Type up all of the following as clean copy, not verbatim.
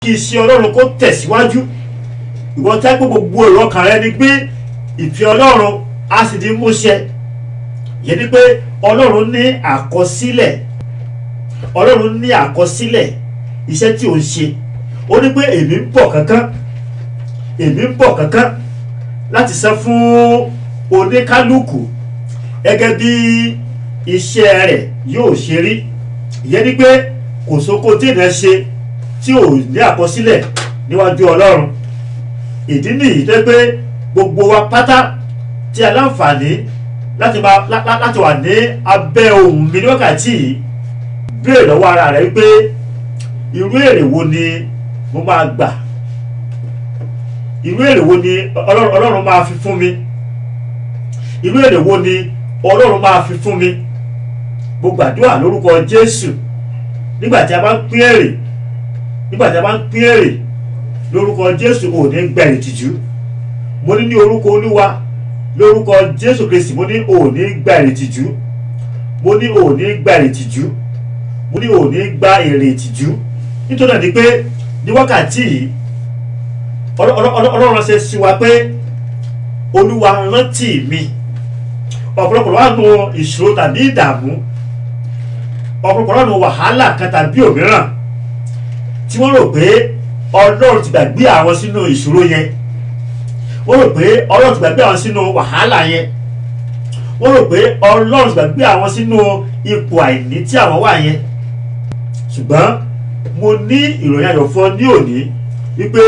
kí iṣẹ́ Ọlọ́run kó tẹ̀síwájú. Ìwọ tẹ́ pé gbogbo èrò ọkàn rẹ ni pé ìfẹ́ Ọlọ́run á sì di múṣẹ. Yẹn ni pé Ọlọ́run ní àkọsílẹ̀. Ọlọ́run ní àkọsílẹ̀ iṣẹ́ tí ò ń ṣe. Ó ní pé èmi ń bọ̀ kankan. Èmi ń bọ̀ kankan láti san fún oníkálukú gẹ́gẹ́ bí iṣẹ́ rẹ̀ yóò ṣe rí. Ìyẹn ni pé kò sóko tí ènìyàn ṣe tí ò ní àkọsílẹ̀ níwájú Ọlọ́run. Ìdí nìyí tó pé gbogbo wa pátá tí a láǹfààní láti wà ní abẹ́ ohùn mi ní wákàtí yìí, béèrè lọ́wọ́ ara rẹ̀ wípé irú èrè wo ni mo máa gbà? Irú èrè wo ni Ọlọ́run máa fi fún mi? Irú èrè wo ni Ọlọ́run máa fi fún mi? Mo gbàdúrà lórúkọ Jésù, nígbà tí a bá ń pín èrè, lórúkọ Jésù ò ní gba ìtìjú. Mo ní orúkọ Olúwa, lórúkọ Jésù Kristi, mo ní ò ní gba ìtìjú. Mo ní ò ní gba ìtìjú. Mo ní ò ní gba èrè ìtìjú. Nítorí náà ni pé ní wákàtí yìí Ọlọ́run ṣe sí wa pé Olúwa rántí mi. Ọ̀pọ̀lọpọ̀ wà nù ìṣòro tàbí ìdààmú, ọ̀pọ̀lọpọ̀ wà nù wàhálà kan tàbí òmíràn tí wọ́n rò pé Ọlọ́run ti gbàgbé àwọn sínú ìṣòro yẹn. Wọ́n rò pé Ọlọ́run ti gbàgbé àwọn sínú wàhálà yẹn. Wọ́n rò pé Ọlọ́run ti gbàgbé àwọn sínú ipò àìní tí àwọn wà yẹn. Ṣùgbọ́n mo ní ìròyìn ayọ̀ fún ọ ní òní wípé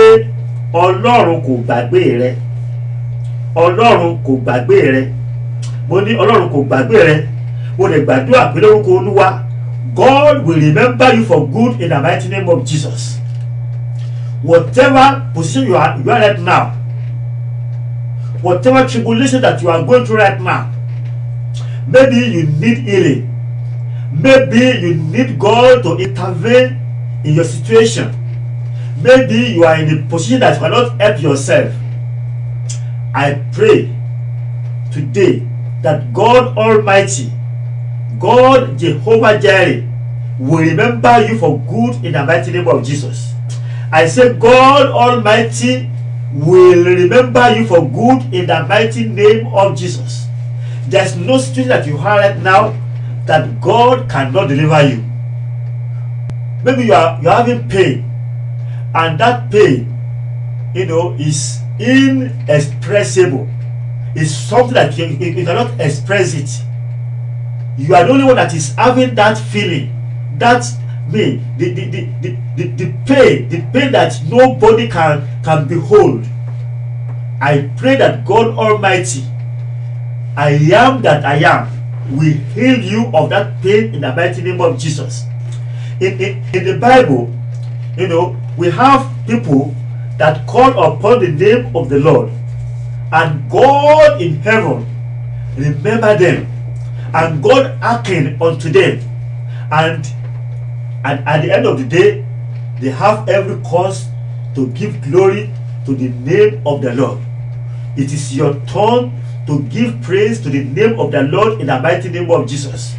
Ọlọ́run kò gbàgbé rẹ. Ọlọ́run kò gbàgbé rẹ. Mo ní Ọlọ́run kò gbàgbé rẹ. Mo lè gbàdúrà pé lórúkọ Olúwa, God will remember you for good in the mighty name of Jesus. Whatever position you are right now, whatever tribulation that you are going through right now, maybe you need healing. Maybe you need God to intervene in your situation. Maybe you are in a position that you cannot help yourself. I pray today that God Almighty, God Jehovah Jireh, will remember you for good in the mighty name of Jesus. I say God Almighty will remember you for good in the mighty name of Jesus. There's no situation that you are right now that God cannot deliver you. Maybe you're having pain, and that pain, is inexpressible. It's something that you cannot express it. You are the only one that is having that feeling. That's me. The pain that nobody can behold. I pray that God Almighty, I am that I am, will heal you of that pain in the mighty name of Jesus. In the Bible, we have people that call upon the name of the Lord, and God in heaven remember them, and God hearken unto them, and at the end of the day, they have every cause to give glory to the name of the Lord. It is your turn to give praise to the name of the Lord in the mighty name of Jesus.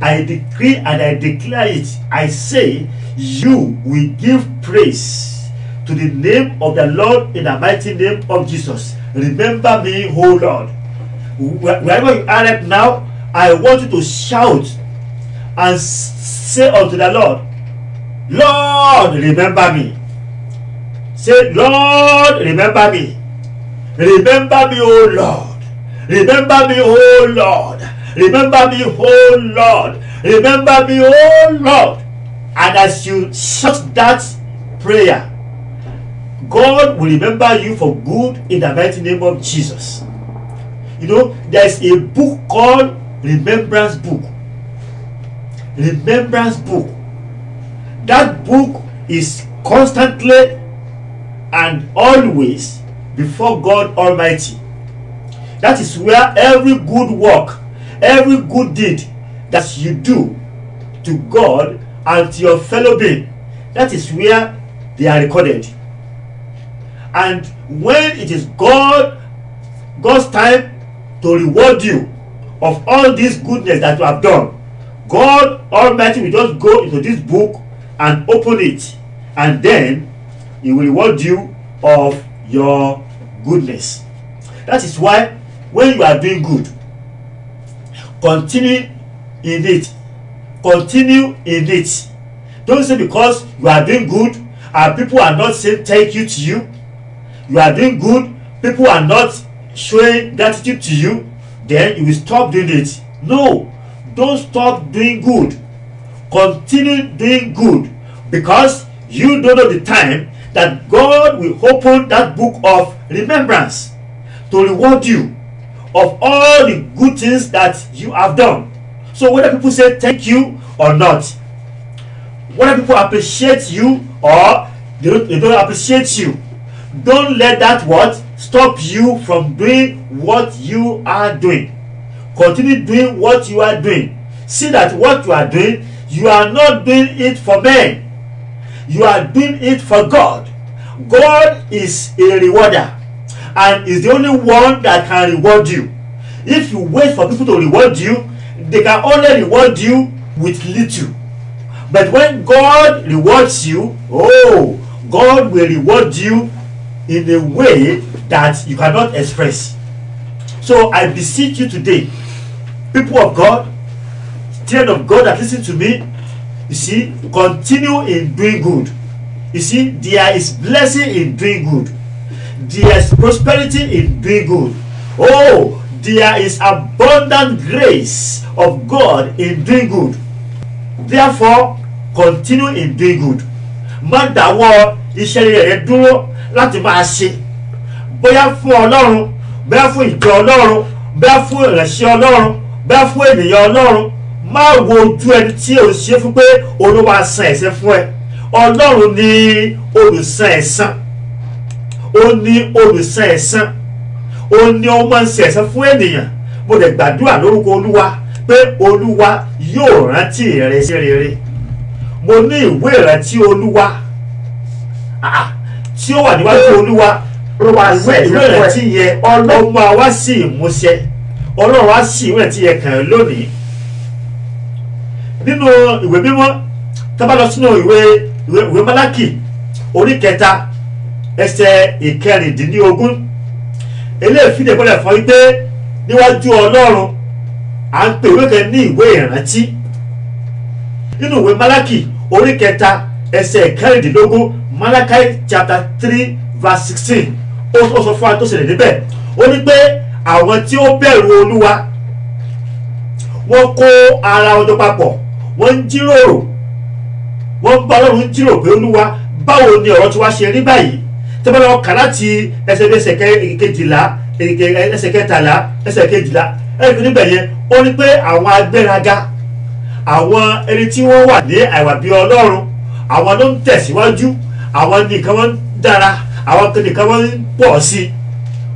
I decree and I declare it. I say, you will give praise to the name of the Lord in the mighty name of Jesus. Remember me, oh Lord. Wherever you are right now, I want you to shout and say unto the Lord, Lord, remember me. Say, Lord, remember me. Remember me, oh Lord. Remember me, oh Lord. Remember me, oh Lord. Remember me, oh Lord. And as you shout that prayer, God will remember you for good in the mighty name of Jesus. There's a book called Remembrance Book. Remembrance Book. That book is constantly and always before God Almighty. That is where every good work, every good deed that you do to God and to your fellow being, that is where they are recorded. And when it is God's time to reward you of all this goodness that you have done, God Almighty will just go into this book and open it, and then He will reward you of your goodness. That is why when you are doing good, continue in it. Continue in it. Don't say because you are doing good and people are not saying thank you to you. You are doing good, people are not showing gratitude to you, then you will stop doing it. No, don't stop doing good. Continue doing good, because you don't know the time that God will open that book of remembrance to reward you of all the good things that you have done. So whether people say thank you or not, whether people appreciate you or they don't appreciate you, don't let that what stop you from doing what you are doing. Continue doing what you are doing. See that what you are doing, you are not doing it for men. You are doing it for God. God is a rewarder and is the only one that can reward you. If you wait for people to reward you, they can only reward you with little. But when God rewards you, oh, God will reward you in a way that you cannot express. So I beseech you today, people of God, children of God that listen to me, you see, continue in doing good. You see, there is blessing in doing good. There is prosperity in doing good. Oh, there is abundant grace of God in doing good. Therefore, continue in doing good. Má dáwọ́ iṣẹ́ rere dúró láti máa ṣe. Bóyá fún Ọlọ́run, bóyá fún ìjọ Ọlọ́run, bóyá fún ìránṣẹ́ Ọlọ́run, bóyá fún ènìyàn Ọlọ́run. Má wo ojú ẹni tí o ṣe fún pé Olúwa san ẹ̀san fún ẹ. Ọlọ́run ni olùsan ẹ̀san. Ó ní olùsan ẹ̀san. Ó ní ó máa ń san ẹ̀san fún ènìyàn. Mo lè gbàdúrà lórúkọ Olúwa pé Olúwa yóò rántí rẹ sí rere. Mo ní ìwé ìrántí Olúwa tí ó wà níwájú Olúwa. Ìwé ìrántí yẹn Ọlọ́run máa wá sí ìmúṣẹ. Ọlọ́run wá sí ìwé ìrántí yẹn kàn lónìí. Nínú ìwé mímọ́ tá bá lọ sínú ìwé Málákì orí 3 ẹsẹ̀ 16. Eléyìí fìdí ìpínlẹ̀ fún wípé níwájú Ọlọ́run à ń pè ìwé kan ní ìwé ìrántí. Nínú ìwé Málákì orí 3 ẹsẹ̀ 16, Malachi chapter 3 verse 16, ó sọ fún wa tó ṣẹlẹ̀ níbẹ̀. Ó ní pé àwọn tí ó bẹ̀rù Olúwa wọ́n kó ara wọn jọ papọ̀, wọ́n ń jíròrò, wọ́n bá Ọlọ́run jíròrò pé Olúwa báwo ni ọ̀rọ̀ tí wá ṣe rí báyìí. Tẹ́ bá lọ kà láti ẹsẹ̀ 12, ẹsẹ̀ 13, ẹsẹ̀ 12, ẹ̀rí níbẹ̀ yẹn ó ní pé àwọn agbéraga, àwọn ẹni tí wọ́n wà ní àìwà bí Ọlọ́run, àwọn ló ń tẹ̀síwájú, àwọn nìkan wọ́n ń dára, àwọn nìkan wọ́n ń pọ̀ sí.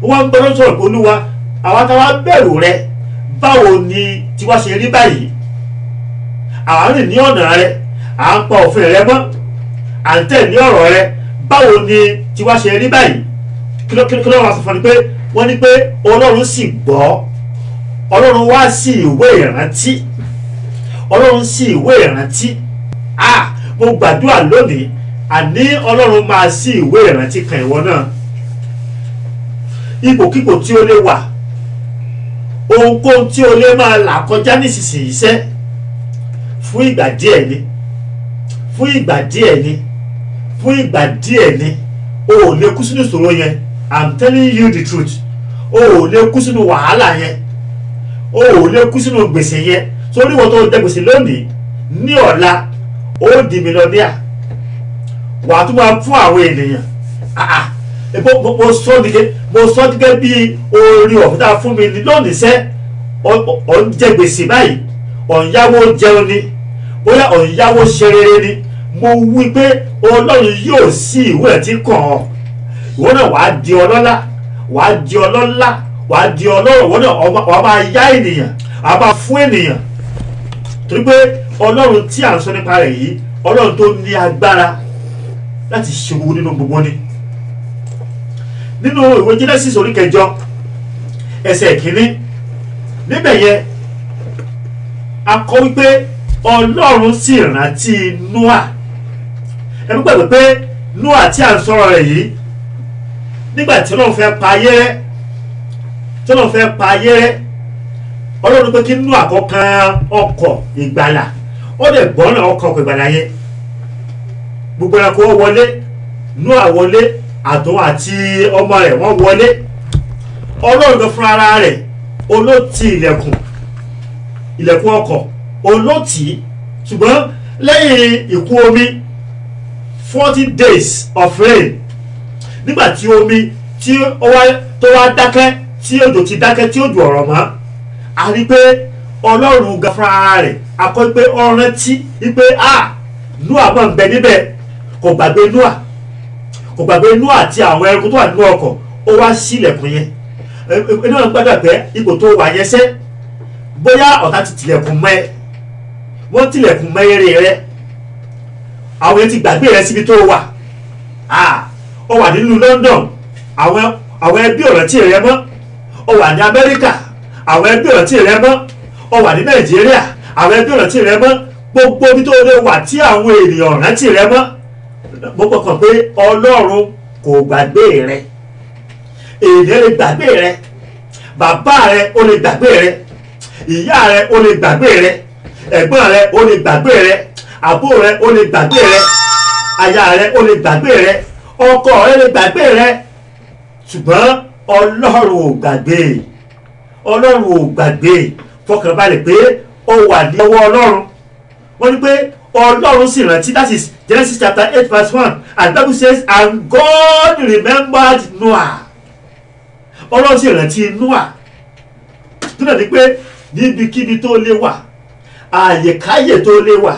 Wọ́n ń gbọ́dọ̀ sọ̀rọ̀ pé Olúwa àwọn táwa bẹ̀rù rẹ, báwo ni tí wá ṣe rí báyìí. À ń rìn ní ọ̀nà rẹ, à ń pa òfin rẹ mọ́, à ń tẹ̀lé ọ̀rọ̀ rẹ, báwo ni tí wá ṣe rí báyìí. Kí ló wá sọ fún ni pé wọ́n ní pé Ọlọ́run sì gbọ́. Ọlọ́run wá sí ìwé ìrántí. Ọlọ́run sí ìwé ìrántí. Mo gbàdúrà lónìí, àní Ọlọ́run máa sí ìwé ìrántí kan ìwọ náà. Ipòkípò tí ó lè wà, ohunkóhun tí ó lè máa là kọjá nísinsìnyí sẹ́, fún ìgbà díẹ̀ ni, fún ìgbà díẹ̀ ni, fún ìgbà díẹ̀ ni. O ò lè kú sínú ìṣòro yẹn. I'm telling you the truth. O ò lè kú sínú wàhálà yẹn. O ò lè kú sínú gbèsè yẹn. Sórí ìwọ tó jẹ gbèsè lónìí, ní ọ̀la ó di mílíọ̀nìà. Wàá tún máa fún àwọn ènìyàn. Mo sọ gẹ́gẹ́ bí orí ọ̀fíà fún mi ní lónìí sẹ́. Ọ̀ ń jẹ gbèsè báyìí, ọ̀ ń yáwó jẹun ni, bóyá ọ̀ ń yáwó ṣe rere ni. Mo wí pé Ọlọ́run yóò sí ìwé ẹ̀ tí kàn ọ́. Ìwọ náà wàá di ọlọ́lá, wàá di ọlọ́lá, wàá di ọlọ́rọ̀. Ìwọ náà wàá máa yá ènìyàn, wàá máa fún ènìyàn. Torí pé Ọlọ́run tí à ń sọ nípa rẹ̀ yìí, Ọlọ́run tó ní agbára láti ṣe gbogbo nínú gbogbo ni. Nínú ìwé Genesis orí 9 ẹsẹ̀ 1, níbẹ̀ yẹn a kọ wípé Ọlọ́run sì rántí Nóà. Ẹ gbàgbé pé Nóà tí à ń sọ̀rọ̀ rẹ̀ yìí nígbà tí Ọlọ́run fẹ́ pa ayé rẹ́ Ọlọ́run pé kí Nóà kó kan ọkọ̀ ìgbàlà ó dẹ̀ gbọ́nà ọkọ̀ ìgbàlà yẹn gbogbo ẹranko wọlé Nóà wọlé àtòun àti ọmọ rẹ̀ wọ́n wọlé Ọlọ́run kan fún ara rẹ̀ olóòtí ilẹ̀kùn ọkọ̀ olóòtí ṣùgbọ́n lẹ́yìn ìkún omi 40 days of rain nígbà tí omi tó wá dákẹ́ tí òjò ti dákẹ́ tí òjò ọ̀rọ̀ mọ́ a rí pé Ọlọ́run gan fún ara rẹ̀ akọ́ pé ọ̀rẹ́ tí wípé Nóà máa ń bẹ níbẹ̀ kò gbàgbé Nóà àti àwọn ẹranko tó wà nínú ọkọ̀ ó wá sí ilẹ̀kùn yẹn inú ọ̀nà gbàgbà pé ipò tó wà yẹn sẹ́ bóyá ọ̀tá ti tilẹ̀kùn mọ́ ẹ wọ́n tilẹ̀kùn mọ́ eré rẹ àwọn yẹn ti gbàgbé rẹ síbi tó wà ó wà nínú London àwọn ẹbí ọ̀rẹ́ tí rẹ mọ́ ó wà ní Amẹ́ríkà àwọn ẹbí ọ̀rẹ́ tí rẹ mọ́ ó wà ní Nàìjíríà àwọn ẹbí ọ̀rẹ́ tí rẹ mọ́ gbogbo ibi tó lè wà tí àwọn ènìyàn ọ̀rẹ́ tí rẹ mọ́ mo kọ̀kan pé Ọlọ́run kò gbàgbé rẹ èèyàn lè gbàgbé rẹ bàbá rẹ ó lè gbàgbé rẹ ìyá rẹ ó lè gbàgbé rẹ ẹ̀gbọ́n rẹ ó lè gbàgbé rẹ àbúrò rẹ ó lè gbàgbé rẹ aya rẹ ó lè gbàgbé rẹ ọkọ rẹ lè gbàgbé rẹ ṣùgbọ́n Ọlọ́run ò gbàgbé fọkànbalẹ̀ pé ó wà ní ọwọ́ Ọlọ́run wọ́n ní pé Ọlọ́run sì rántí, that is Genesis chapter 8 verse 1 and the Bible says and God remembered Noah. Ọlọ́run sì rántí Nóà tó dẹ̀ ní pé níbikíbi tó lè wà àyèkáyè tó lè wà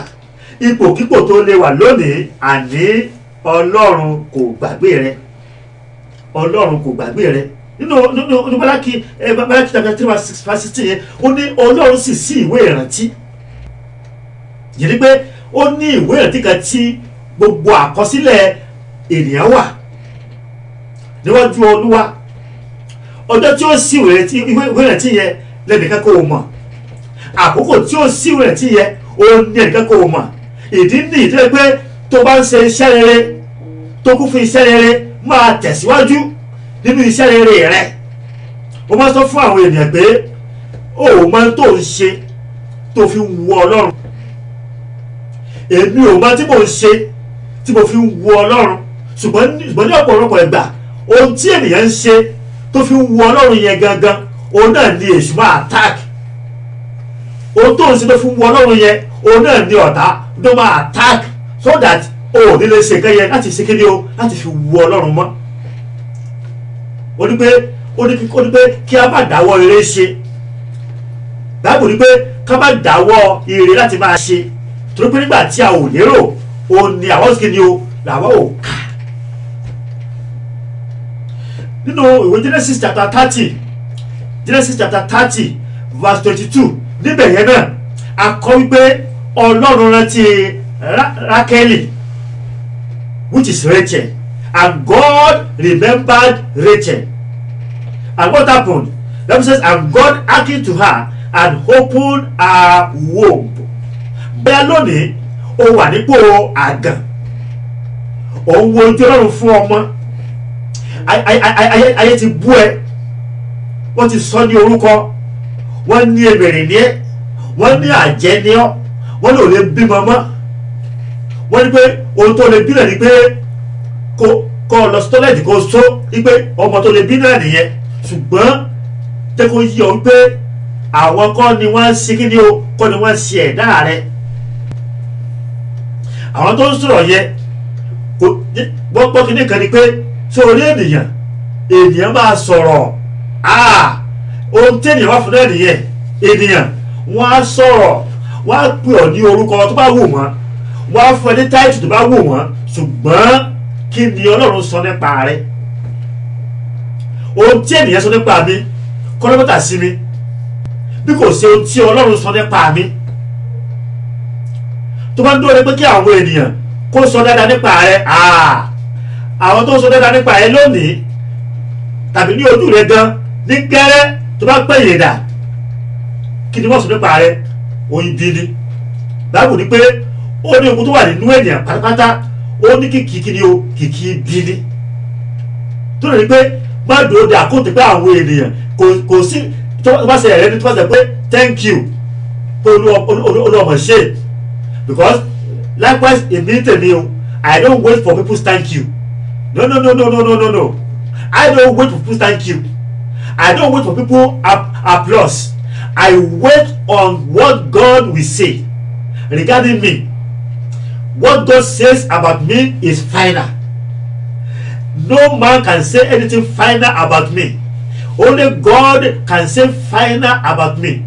ipòkípò tó lè wà lónìí àní Ọlọ́run kò gbàgbé rẹ nínú Málákì chapter 3 verse 16 yẹn ó ní Ọlọ́run sì sí ìwé ìrántí yìí ni pé ó ní ìwé ìrántí kan tí gbogbo àkọsílẹ̀ ènìyàn wà níwájú Olúwa ọjọ́ tí ó sí ìwé ìrántí yẹn lẹ́nìkan kò mọ̀ àkókò tí ó sí ìwé ìrántí yẹn ó ní ẹnìkan kò mọ̀ ìdí nìyí tó yẹ pé tó bá ń ṣe iṣẹ́ rere tó kún fún iṣẹ́ rere máa tẹ̀síwájú nínú iṣẹ́ rere rẹ ó máa sọ fún àwọn ènìyàn pé ó máa tó ń ṣe tó fi wu Ọlọ́run èmi ò máa tí mò ń ṣe tí mo fi wu Ọlọ́run ṣùgbọ́n ní ọ̀pọ̀lọpọ̀ ìgbà ohun tí ènìyàn ń ṣe tó fi wu Ọlọ́run yẹn gangan òun náà ni èṣù máa attack ohun tó ń ṣe tó fi wu Ọlọ́run yẹn òun náà ni ọ̀tá ló máa attack so that o ò ní lè ṣe nǹkan yẹn láti ṣe kéde o láti fi wu Ọlọ́run mọ́ ó ní pé kí a má dáwọ́ ire ṣe báwo ni pé ká má dáwọ́ ire láti máa ṣe torí pé nígbà tí a ò lérò o ní àwọn òsìkè ni o làwọn ò kà nínú ìwé Genesis chapter 30 verse 22 níbẹ̀ yẹn náà a kọ wípé Ọlọ́run rántí Rákélì which is Rachel and God remembered Rachel and what happened? The Bible says and God hearkened to her and opened her womb. Bẹ́ẹ̀ lónìí ó wà nípò àgàn òun wo ojú Ọlọ́run fún ọmọ ayé ti bú ẹ wọ́n ti sọ ní orúkọ wọ́n ní èmèrè ní ẹ wọ́n ní àjẹ́ ní ọ wọ́n lè lè bímọ mọ́ wọ́n ní pé ohun tó lè bí náà ni pé kó lọ sí tọ́lẹ̀tì kó só wípé ọmọ tó lè bí náà nìyẹn ṣùgbọ́n jẹ́ kó yí ọ wípé àwọn kọ́ ni wọ́n ń ṣe kí ni o kọ́ ni wọ́n ń ṣe ẹ̀dá rẹ àwọn tó ń sọ̀rọ̀ yẹn gbọ́ kí ní kan ni pé ṣé orí ènìyàn máa sọ̀rọ̀ ohun tí ènìyàn wá fún náà nìyẹn ènìyàn wọ́n á sọ̀rọ̀ wọ́n á pè ọ́ ní orúkọ tó bá wù wọ́n wọ́n á fún ẹ ní táìtù tó bá wù wọ́n ṣùgbọ́n kí ni Ọlọ́run sọ nípa rẹ ohun tí ènìyàn sọ nípa mi kọ́lọ́mọ́tà sí mi bí kò sí ohun tí Ọlọ́run sọ nípa mi tó bá ń dúró pé kí àwọn ènìyàn kó sọ dáadáa nípa rẹ àwọn tó ń sọ dáadáa nípa rẹ lónìí tàbí ní ojú rẹ gan ní gẹ́rẹ́ tó bá pẹ́ yìí dà kí ni wọ́n sọ nípa rẹ oyin bí ni báwo ni pé ó ní ogun tó wà nínú ènìyàn pátápátá ó ní kìkì ni o kìkì bí ni tó lè rí pé má dúró de àkóńtì pé àwọn ènìyàn kò sí tó bá ṣe ẹ̀rẹ́ ní tó bá ṣe pé thank you pé olúọmọ ṣe because likewise èmi tèmi o I don't wait for people's thank you no I don't wait for people's thank you I don't wait for people applause I wait on what God will say regarding me. What God says about me is final. No man can say anything final about me. Only God can say final about me.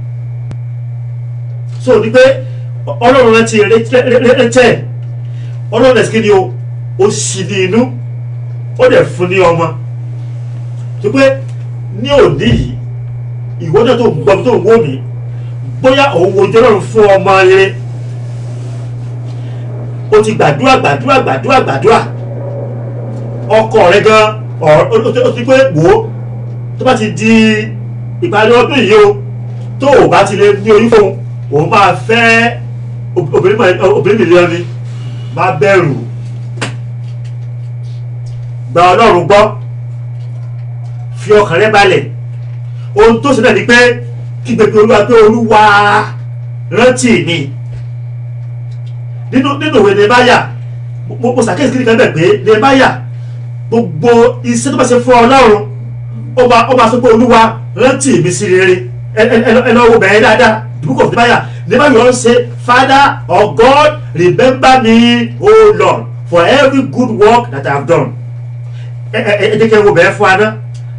So ní pé Ọlọ́run rántí rẹ́tẹ̀ Ọlọ́run ẹ̀sìnkí ni ó sì ní inú ó dẹ̀ fún ní ọmọ tó pé ní òní yìí ìwọ́dọ̀ tó gbọ́ tó wó mi bóyá òun wo jẹ́ Ọlọ́run fún ọmọ rere ó ti gbàdúrà ọkọ rẹ gan ó ti pé wò ó tó bá ti di ìparí ọdún yìí o tó o bá ti lè ní oyún fún òun máa fẹ́ obìnrin mìíràn ni má bẹ̀rù gba Ọlọ́run gbọ́ fi ọkàn rẹ balẹ̀ ohun tó ṣe náà ni pé kí gbogbo Olúwa pé Olúwa rántí mi nínú ìwé Nehemiah mo ṣàkíyèsí kíni kan bẹ̀ pé Nehemiah gbogbo iṣẹ́ tó bá ṣe fún Ọlọ́run ó bá sọ pé Olúwa rántí mi sí rere ẹ lọ wo bẹ̀rẹ̀ dáadáa the book of Nehemiah will say Father or God remember me O Lord for every good work that I have done ẹ jẹ́ kí ẹ wo bẹ̀rẹ̀ fún aná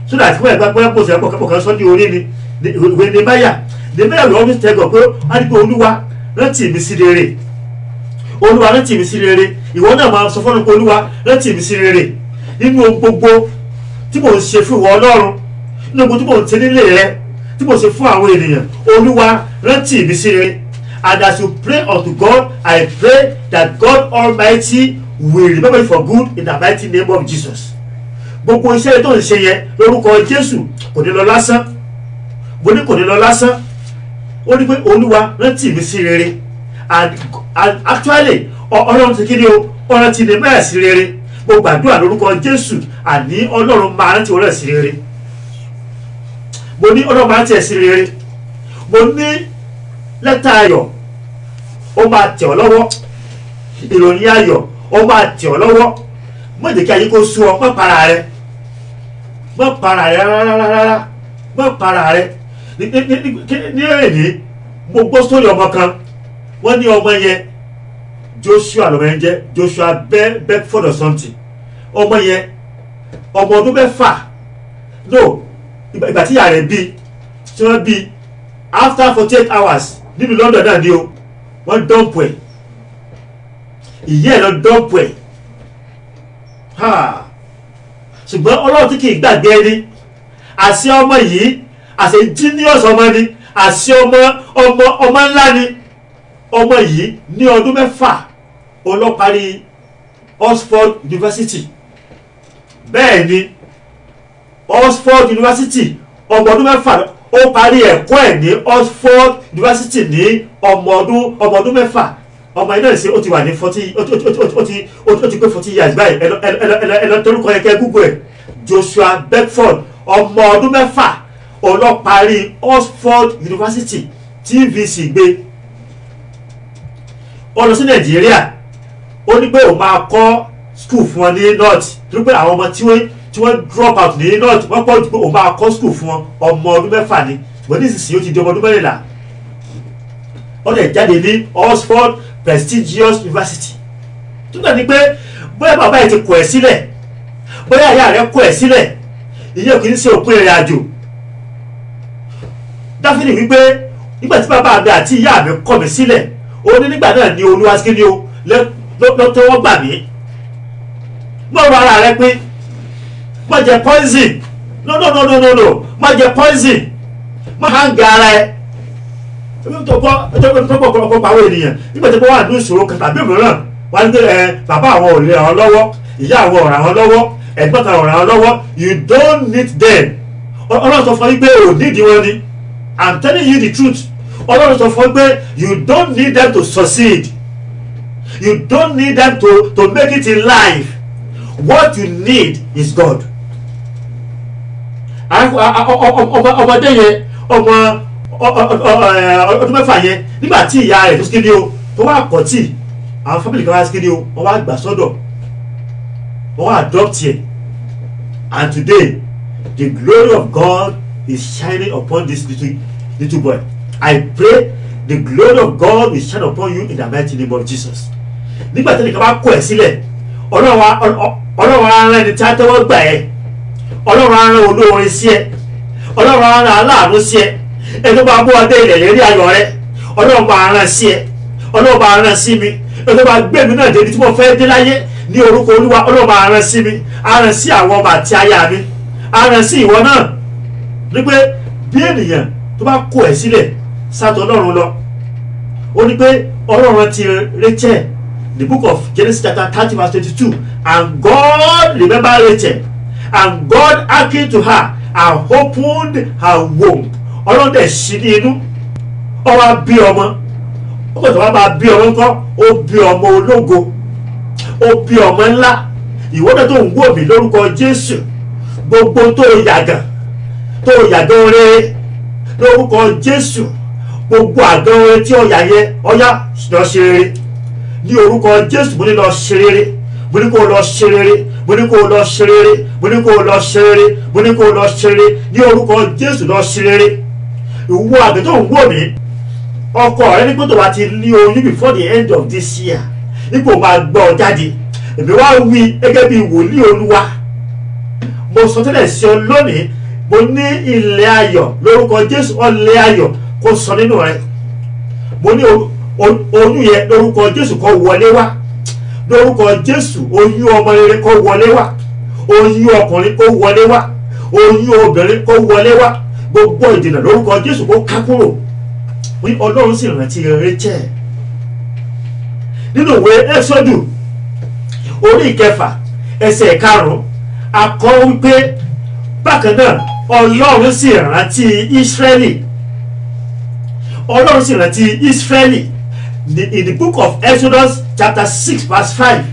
so that wọ́n ẹ̀gbá pé kò sí ẹ̀kọ́ kan sọ́ ní orí ni ìwé Nehemiah will always tell God pé a ní pé Olúwa rántí mi sí rere Olúwa rántí mi sí rere ìwọ náà máa sọ fọ́nà pé Olúwa rántí mi sí rere nínú gbogbo tí mò ń ṣe fún ìwọ Ọlọ́run nínú gbogbo tí mò ń ṣe nílé rẹ tí mò ń ṣe fún àwọn ènìyàn Olúwa rántí mi sí rere and as you pray unto God I pray that God Almighty will remember you for good in the mighty name of Jesus. Gbogbo iṣẹ́ tó ń ṣe yẹn lórúkọ Jésù kò ní lọ lásán mo ní kò ní lọ lásán ó ní pé Olúwa rántí mi sí rere and actually Ọlọ́run ti kí ni o ọ̀rọ̀ ti lè bẹ̀rẹ̀ sí rere mo gbàdúrà lórúkọ Jésù àní Ọlọ́run máa rántí ọ̀rọ̀ sí rere mo ní Ọlọ́run máa rántí ẹ̀ sí rere mo ní lẹ́tà ayọ̀ ó máa tẹ̀ ọ́ lọ́wọ́ ìròyìn ayọ̀ ó máa tẹ̀ ọ́ lọ́wọ́ má jẹ́ kí ayé kó sú ọ má para rẹ rárá má para rẹ ní èyí mo gbọ́ sórí ọmọ kan wọ́n ní ọmọ yẹn Joshua lọ́mọ yẹn jẹ́ Joshua Beckford or something ọmọ yẹn ọmọ ọdún mẹ́fà no ìgbà tí ìyá rẹ̀ bí tí wọ́n bí after 48 hours nínú London náà ni o wọ́n dọ́ǹpù ẹ̀ ìyá ẹ̀ lọ dọ́ǹpù ẹ̀ ṣùgbọ́n Ọlọ́run tí kì í gbàgbé ẹni àṣẹ ọmọ yìí àṣẹ genius ọmọ ni àṣẹ ọmọ ńlá ni ọmọ yìí ní ọdún mẹ́fà ọlọ́parí Oxford University bẹ́ẹ̀ ni Oxford University ọmọ ọdún mẹ́fà ó parí ẹ̀kọ́ ẹ̀ ní Oxford University ní ọmọ ọdún mẹ́fà ọmọ iná ìsìn ó ti wà ní 40 ó ti pé 40 years báyìí ẹ lọ torúkọ yẹn kẹ́ Google ẹ̀ Joshua Beckford ọmọ ọdún mẹ́fà ọlọ́parí Oxford University TVC gbé ó lọ sí Nàìjíríà ó ní pé òun máa kọ́ school fún wọn ní north torí pé àwọn ọmọ tí wọ́n drop out ní north wọ́n pọ̀ jù pé òun máa kọ́ school fún wọn ọmọ ọdún mẹ́fà ni wọ́n ní ìsinsìnyí ó ti di ọmọ ọdún mẹ́rìnlá ó lè jáde ní Oxford prestigious University tó dà ní pé bóyá bàbá yìí ti kọ̀ ẹ́ sílẹ̀ bóyá ìyá rẹ̀ kọ̀ ẹ́ sílẹ̀ ìyẹn kì í ṣe òpin ìrìn àjò Dáfídì wípé nígbà tí bàbá mi àti ìyá mi kọ̀ mí sílẹ̀ ó ní nígbà náà ní Olúwa sí ní o lọ́tọ́wọ́ gbà mí gbọ́rọ̀ ara rẹ pé má jẹ poison no má jẹ poison má hàn ga ara ẹ tó pọ̀ ọ̀pọ̀ àwọn ènìyàn nígbà tí wọ́n wà ní ìṣòro kan tàbí òmíràn wọ́n á ní pé bàbá àwọn ò lè ràn án lọ́wọ́ ìyá àwọn ò ràn án lọ́wọ́ ẹ̀gbọ́n kan ò ràn án lọ́wọ́ you don't need them Ọlọ́run sọ fún yín pé ò nídìí wọn ni I'm telling you the truth Ọlọ́run sọ fún yín pé you don't need them to succeed You don't need them to make it in life. What you need is God. Ọmọdé yẹn, ọdún mẹ́fà yẹn, nígbà tí ìyá rẹ̀ tó kéde o tó wá pọ̀ tí àwọn family kan wá kéde o wọ́n wá gbà sọ́dọ̀ wọ́n wá adopt yẹn, and today the glory of God is shining upon this little boy. I pray the glory of God will shine upon you in the mighty name of Jesus. Nígbà tí ẹnìkan bá kọ̀ ẹ́ sílẹ̀, Ọlọ́run á rán ẹni tí á tẹ́wọ́ gbà ẹ́, Ọlọ́run á rán olóore sí ẹ, Ọlọ́run á rán aláàánú sí ẹ, ẹni tó bá bọ́ ọdẹ ilẹ̀ lérí ayọ̀ rẹ, Ọlọ́run bá rán sí ẹ, Ọlọ́run bá rán sí mi, ẹni tó bá gbé mi náà débi tí mo fẹ́ dé láyé ní orúkọ Olúwa, Ọlọ́run bá rán sí mi, á rán sí àwọn ọmọ àti aya mi, á rán sí ìwọ náà. Ní pé bí ènìyàn tó bá kọ̀ ẹ́ sílẹ̀ sátọ̀ Ọlọ́run lọ, ó ní pé Ọlọ́run ti Rachel, the book of Genesis chapter 30 verse 22, and God remembered Rachel, and God hearkened to her and opened her womb. Ọlọ́run dẹ̀ ṣí ní inú, ó wá bí ọmọ, ó kò tó wá máa bí ọmọ ńkọ́, ó bí ọmọ ológo, ó bí ọmọ ńlá. Ìwọ́dọ̀ tó ń wò mí lórúkọ Jésù, gbogbo tó yàgàn rere lórúkọ Jésù, gbogbo àgàn rere tí ọ̀yà yẹ ọ̀yà lọ ṣe rere ní orúkọ Jésù. Mo ní lọ ṣe rere, mo ní kó lọ ṣe rere, mo ní kó lọ ṣe rere, mo ní kó lọ ṣe rere, mo ní kó lọ ṣe rere ní orúkọ Jésù. Lọ ṣe rere. Ìwọ àgbẹ̀ tó ń wò mí, ọkọ rẹ ní gbọ́dọ̀ wá ti ní oyún before the end of this year, ipò máa gbọ́ jáde. Èmi wá wí gẹ́gẹ́ bí wòlíì Olúwa, mo sọ tẹ́lẹ̀ sí ọ lónìí, mo ní ilẹ̀ ayọ̀ lórúkọ Jésù, ọlẹ̀ ayọ̀ kó sọ nínú rẹ. Mo ní oyún yẹn lórúkọ Jésù kó wọlé wá, lórúkọ Jésù oyún ọmọ rere kó wọlé wá, oyún ọkùnrin kó wọlé wá, oyún obìnrin kó wọlé wá, gbogbo ìdènà lórúkọ Jésù kó ká kúrò. Wí Ọlọ́run sì rántí Rachel nínú ìwé Ẹ́sọ́dù orí 9 ẹsẹ̀ 5, akọ wípé bákan náà Ọlọ́run sì rántí Ísírẹ́lì. Ọlọ́run sì rántí Ísírẹ́lì in the book of Exodus chapter 6 verse 5.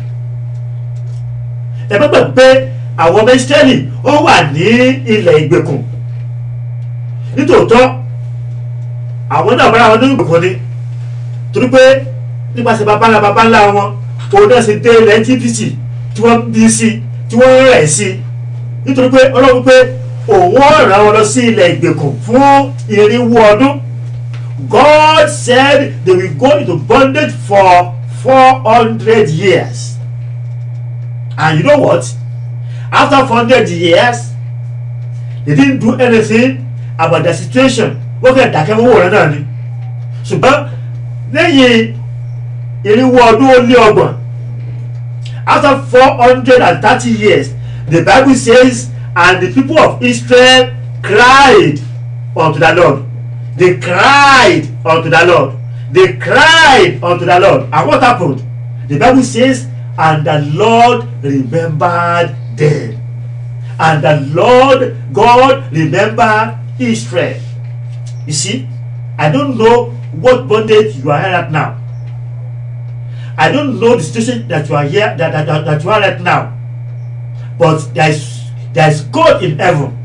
Ẹ bá gbà pé àwọn ọmọ Ísírẹ́lì ó wà ní ilẹ̀ ìgbèkùn. Nítòótọ́ àwọn náà bára wọn ní ìgbèkùn ni, torí pé nípasẹ̀ bàbá ńlá wọn òun náà ṣe dé ilẹ̀ Íjíbítì tí wọ́n bí sí, tí wọ́n rẹ̀ sí, nítorí pé Ọlọ́run pé òun ó rán wọn lọ sí ilẹ̀ ìgbèkùn fún 400 ọdún. God said they will go into bondage for 400 years. And you know what? After 400 years, they didn't do anything about the situation. Wọ́n kẹ́ dákẹ́ wọ́n wò rẹ̀ náà ni. Ṣùgbọ́n lẹ́yìn 400 ọdún ó lé ọgbọ̀n, after 430 years, the Bible says, and the people of Israel cried unto the Lord. They cried unto the Lord. They cried unto the Lord. And what happened? The Bible says, and the Lord remembered them. And the Lord God remembered Israel. You see, I don't know what bondage you are in right now. I don't know the situation that you are here, that you are right now. But there is God in heaven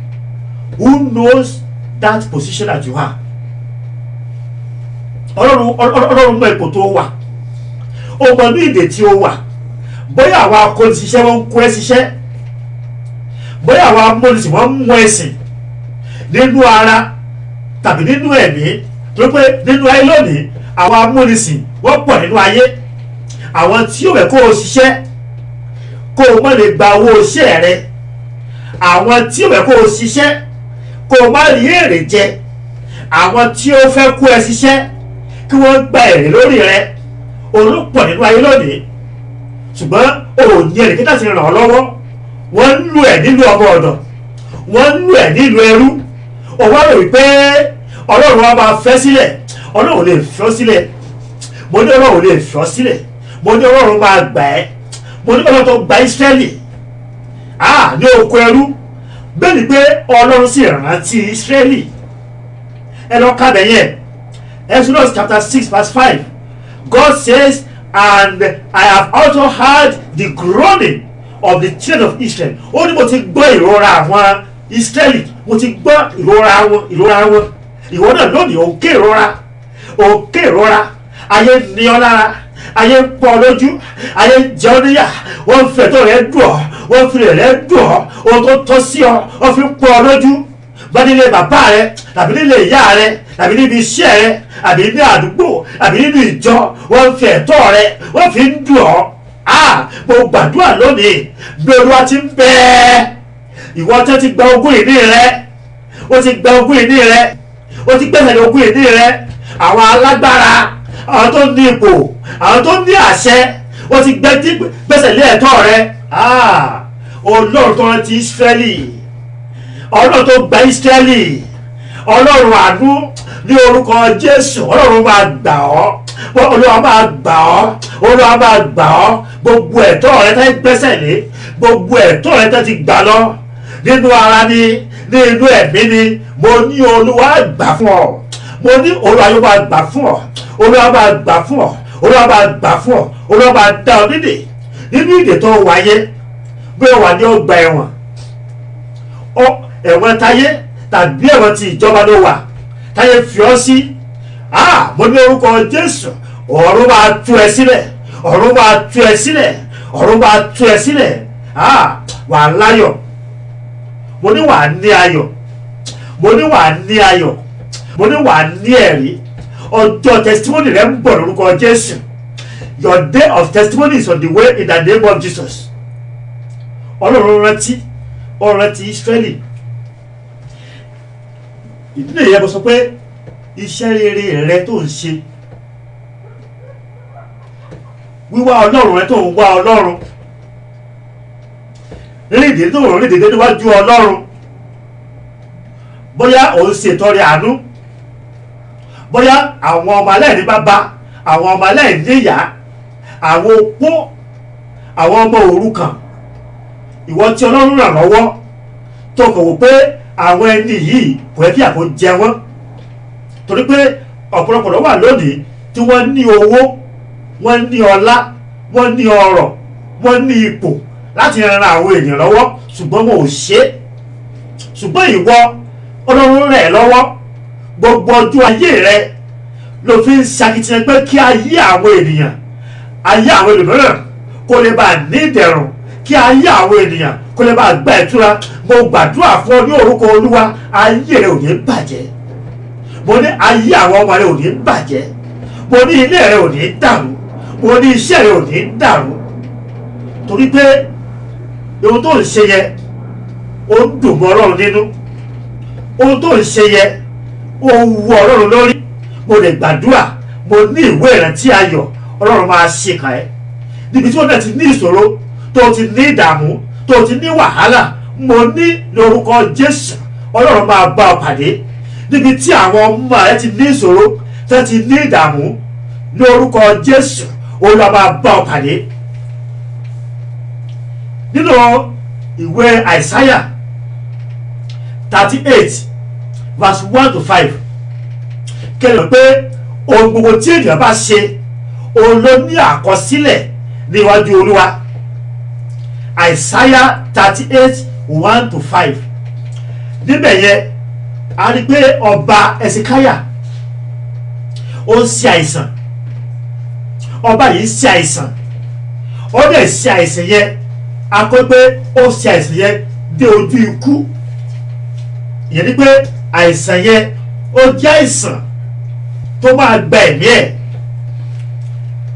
who knows that position that you are. Ọlọ́run mọ ipò tó wà, ó mọ ní ìdè tí ó wà, bóyá àwọn akónisíṣẹ́ wọn ń kó ẹ síṣẹ́, bóyá àwọn amónisìn wọn ń mú ẹ̀sìn nínú ara tàbí nínú ẹ̀mí, tó pé nínú ayé lónìí àwọn amónisìn wọ́n pọ̀ nínú ayé. Àwọn tí ó wẹ̀ kó o ṣiṣẹ́ kó o má lè gba owó iṣẹ́ rẹ, àwọn tí ó wẹ̀ kó o ṣiṣẹ́ kó o má rí èrè jẹ, àwọn tí ó fẹ́ kó ẹ ṣiṣẹ́ kí wọ́n gba èrè lórí rẹ, olùpọ̀ nínú ayé lónìí. Ṣùgbọ́n òun ní ẹnì kíkà ti ràn ọ́ lọ́wọ́, wọ́n ń lù ẹ́ nílùú ọmọ ọ̀dọ̀, wọ́n ń lù ẹ́ nílùú ẹrú. Ó wá rò wípé Ọlọ́run wa máa fẹ́ sílẹ̀, Ọlọ́run lè fẹ́ sílẹ̀. Mo ní Ọlọ́run lè fẹ́ sílẹ̀, mo ní Ọlọ́run máa gbà ẹ́, mo ní Ọlọ́run tó gba Ísírẹ́lì ní oko ẹrú. Bẹ́ẹ̀ ni pé Ọlọ́run sì rántí Ísírẹ́lì. Ẹ lọ ká bẹ̀ yẹn, Exodus chapter 6 verse 5. God says, and I have also heard the groaning of the children of Israel. Ó ní mo ti gbọ́ ìrora àwọn Israeli, mo ti gbọ́ ìrora wọn. Ìwọ náà lónìí òkè ìrora, ayé ní ọ lára, ayé pọ̀ lójú, ayé jẹ ọ́ níyà, wọ́n fẹ́ tó rẹ̀ dùn ọ́, wọ́n fi rẹ̀ dùn ọ́, ohun tó tọ́ sí ọ, wọ́n fi pọ̀ ọ lójú. Bá nílé bàbá rẹ tàbí nílé ìyá rẹ tàbí níbi iṣẹ́ rẹ àbí ní àdúgbò àbí nínú ìjọ, wọ́n fi ẹ̀tọ́ rẹ wọ́n fi ń dùn ọ́. Mo gbàdúrà lónìí bí Olúwa ti ń bẹ, ìwọ tó ti gba ogún ìní rẹ, ó ti gba ogún ìní rẹ, ó ti gbẹ́sẹ̀ lé ogún ìní rẹ. Àwọn alágbára, àwọn tó ní ipò, àwọn tó ní àṣẹ, ó ti gbẹ́sẹ̀ lé ẹ̀tọ́ rẹ. Ọlọ́run tó rántí Ísírẹ́lì, Ọlọ́run tó gba Ísírẹ́lì, Ọlọ́run àánú ní orúkọ Jésù, Ọlọ́run máa gbà ọ́, Olúwa máa gbà ọ́, Olúwa máa gbà ọ́. Gbogbo ẹ̀tọ́ rẹ tẹ́ gbẹ́sẹ̀ lé, gbogbo ẹ̀tọ́ rẹ tẹ́ ti gbà lọ nínú ara ni, ní inú ẹ̀mí ni, mo ní Olúwa gbà fún ọ, mo ní Olúwa yóò máa gbà fún ọ, Olúwa máa gbà fún ọ, Olúwa máa gbà fún ọ, Olúwa máa dá ọ nídè nínú ìdè tó wáyé. Bí o wà ní ọgbà ẹ̀wọ̀n táyé tàbí ẹ̀wọ̀n ti ìjọba ló wà táyé fi ọ́ sí, mo ní orúkọ Jésù, ọ̀run máa tú ẹ sílẹ̀, ọ̀run máa tú ẹ sílẹ̀, ọ̀run máa tú ẹ sílẹ̀. Wà á láyọ̀, mo ní wà á ní ayọ̀, mo ní wà á ní ayọ̀, mo ní wà á ní ẹ̀rí. Ọjọ́ testimony rẹ ń bọ̀ lórúkọ Jésù. Your day of testimony is on the way in the name of Jesus. Ọlọ́run rántí Ísírẹ́lì. Ìdílé yẹn mo sọ pé iṣẹ́ rere rẹ tó ń ṣe, wíwá Ọlọ́run rẹ tó ń wá Ọlọ́run, rídìí tó ń rídìí níwájú Ọlọ́run, bóyá òun ṣètọrẹ àánú, bóyá àwọn ọmọ aláìní bàbá, àwọn ọmọ aláìní ìyá, àwọn opó, àwọn ọmọ òrukàn, ìwọ tí Ọlọ́run ràn lọ́wọ́ tó kò wò pé àwọn ẹni yìí kò yẹ kí àpò jẹ wọ́n, torí pé ọ̀pọ̀lọpọ̀ ló wà lónìí tí wọ́n ní owó, wọ́n ní ọlá, wọ́n ní ọrọ̀, wọ́n ní ipò láti ran àwọn ènìyàn lọ́wọ́, ṣùgbọ́n wọn ò ṣe é. Ṣùgbọ́n ìwọ Ọlọ́run rẹ̀ lọ́wọ́, gbogbo ọjọ́ ayé rẹ ló fi ń ṣakitiyan pé kí ayé àwọn ènìyàn, ayé àwọn ẹlòmíràn kó lè bá ní ìdẹ̀rùn, kí ayé àwọn ènìyàn kó lè bá gba ìtura. Mo gbàdúrà fún ọ ní orúkọ Olúwa, ayé rẹ ò ní bàjẹ́, mo ní ayé àwọn ọmọ rẹ ò ní bàjẹ́, mo ní ilé rẹ ò ní dàrú, mo ní iṣẹ́ rẹ ò ní dàrú, torí pé ohun tó ń ṣe yẹ ó ń dùn mọ́ Ọlọ́run nínú, ohun tó ń ṣe yẹ ó wù Ọlọ́run lórí. Mo lè gbàdúrà, mo ní ìwé ìrántí ayọ̀, Ọlọ́run máa ṣe kàn ẹ́ níbi tí wọ́n náà ti ní ìṣòro, tó ti ní ìdààmú, tó ti ní wàhálà. Mo ní lórúkọ Jésù, Ọlọ́run máa bá ọ pàdé níbi tí àwọn ọmọ rẹ ti ní ìṣòro, tó ti ní ìdààmú. Lórúkọ Jésù, Olúwa máa bá ọ pàdé. Nínú ìwé Àìsáyà 38 verse 1 to 5, kẹlẹ̀ pé ohun gbogbo tí ènìyàn bá ṣe, òun ló ní àkọsílẹ̀ níwájú Olúwa. Àìsáyà 38 1 to 5. Níbẹ̀ yẹn a rí pé ọba Ẹsikáyà ó ń ṣe àìsàn, ọba yìí ṣe àìsàn, ó dẹ̀ ṣe àìsàn yẹn, a kọ́ pé ó ṣe àìsàn yẹn dé ojú ikú. Ìyẹn ni pé àìsàn yẹn ó jẹ́ àìsàn tó máa gba ẹ̀mí ẹ̀.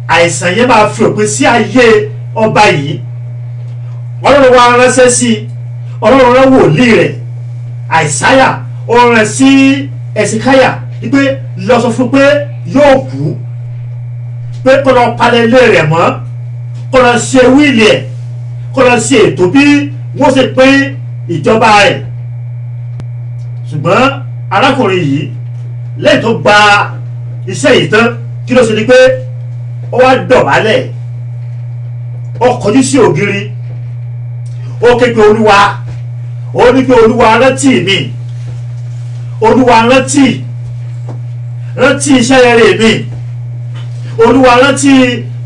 Àìsàn yẹn máa fi òpin sí ayé ọba yìí. Ọlọ́run wá ránṣẹ́ sí, Ọlọ́run rán wòlíì rẹ̀ Àìsáyà, ó rán sí Ẹsikáyà wípé lọ sọ fún pé yóò kú, pé kó lọ palẹ̀ ilé rẹ̀ mọ́, kó lọ ṣe wíìlì ẹ̀, kó lọ ṣe ètò bí wọ́n ṣe pín ìjọba rẹ̀. Ṣùgbọ́n arákùnrin yìí lẹ́yìn tó gba iṣẹ́ yìí tán, kí ló ṣe ni pé ó wá dọ̀bálẹ̀, ó kọjú sí ògiri, ó ké pe Olúwa, ó ní pé Olúwa rántí mi, Olúwa rántí iṣẹ́ rere mi, Olúwa rántí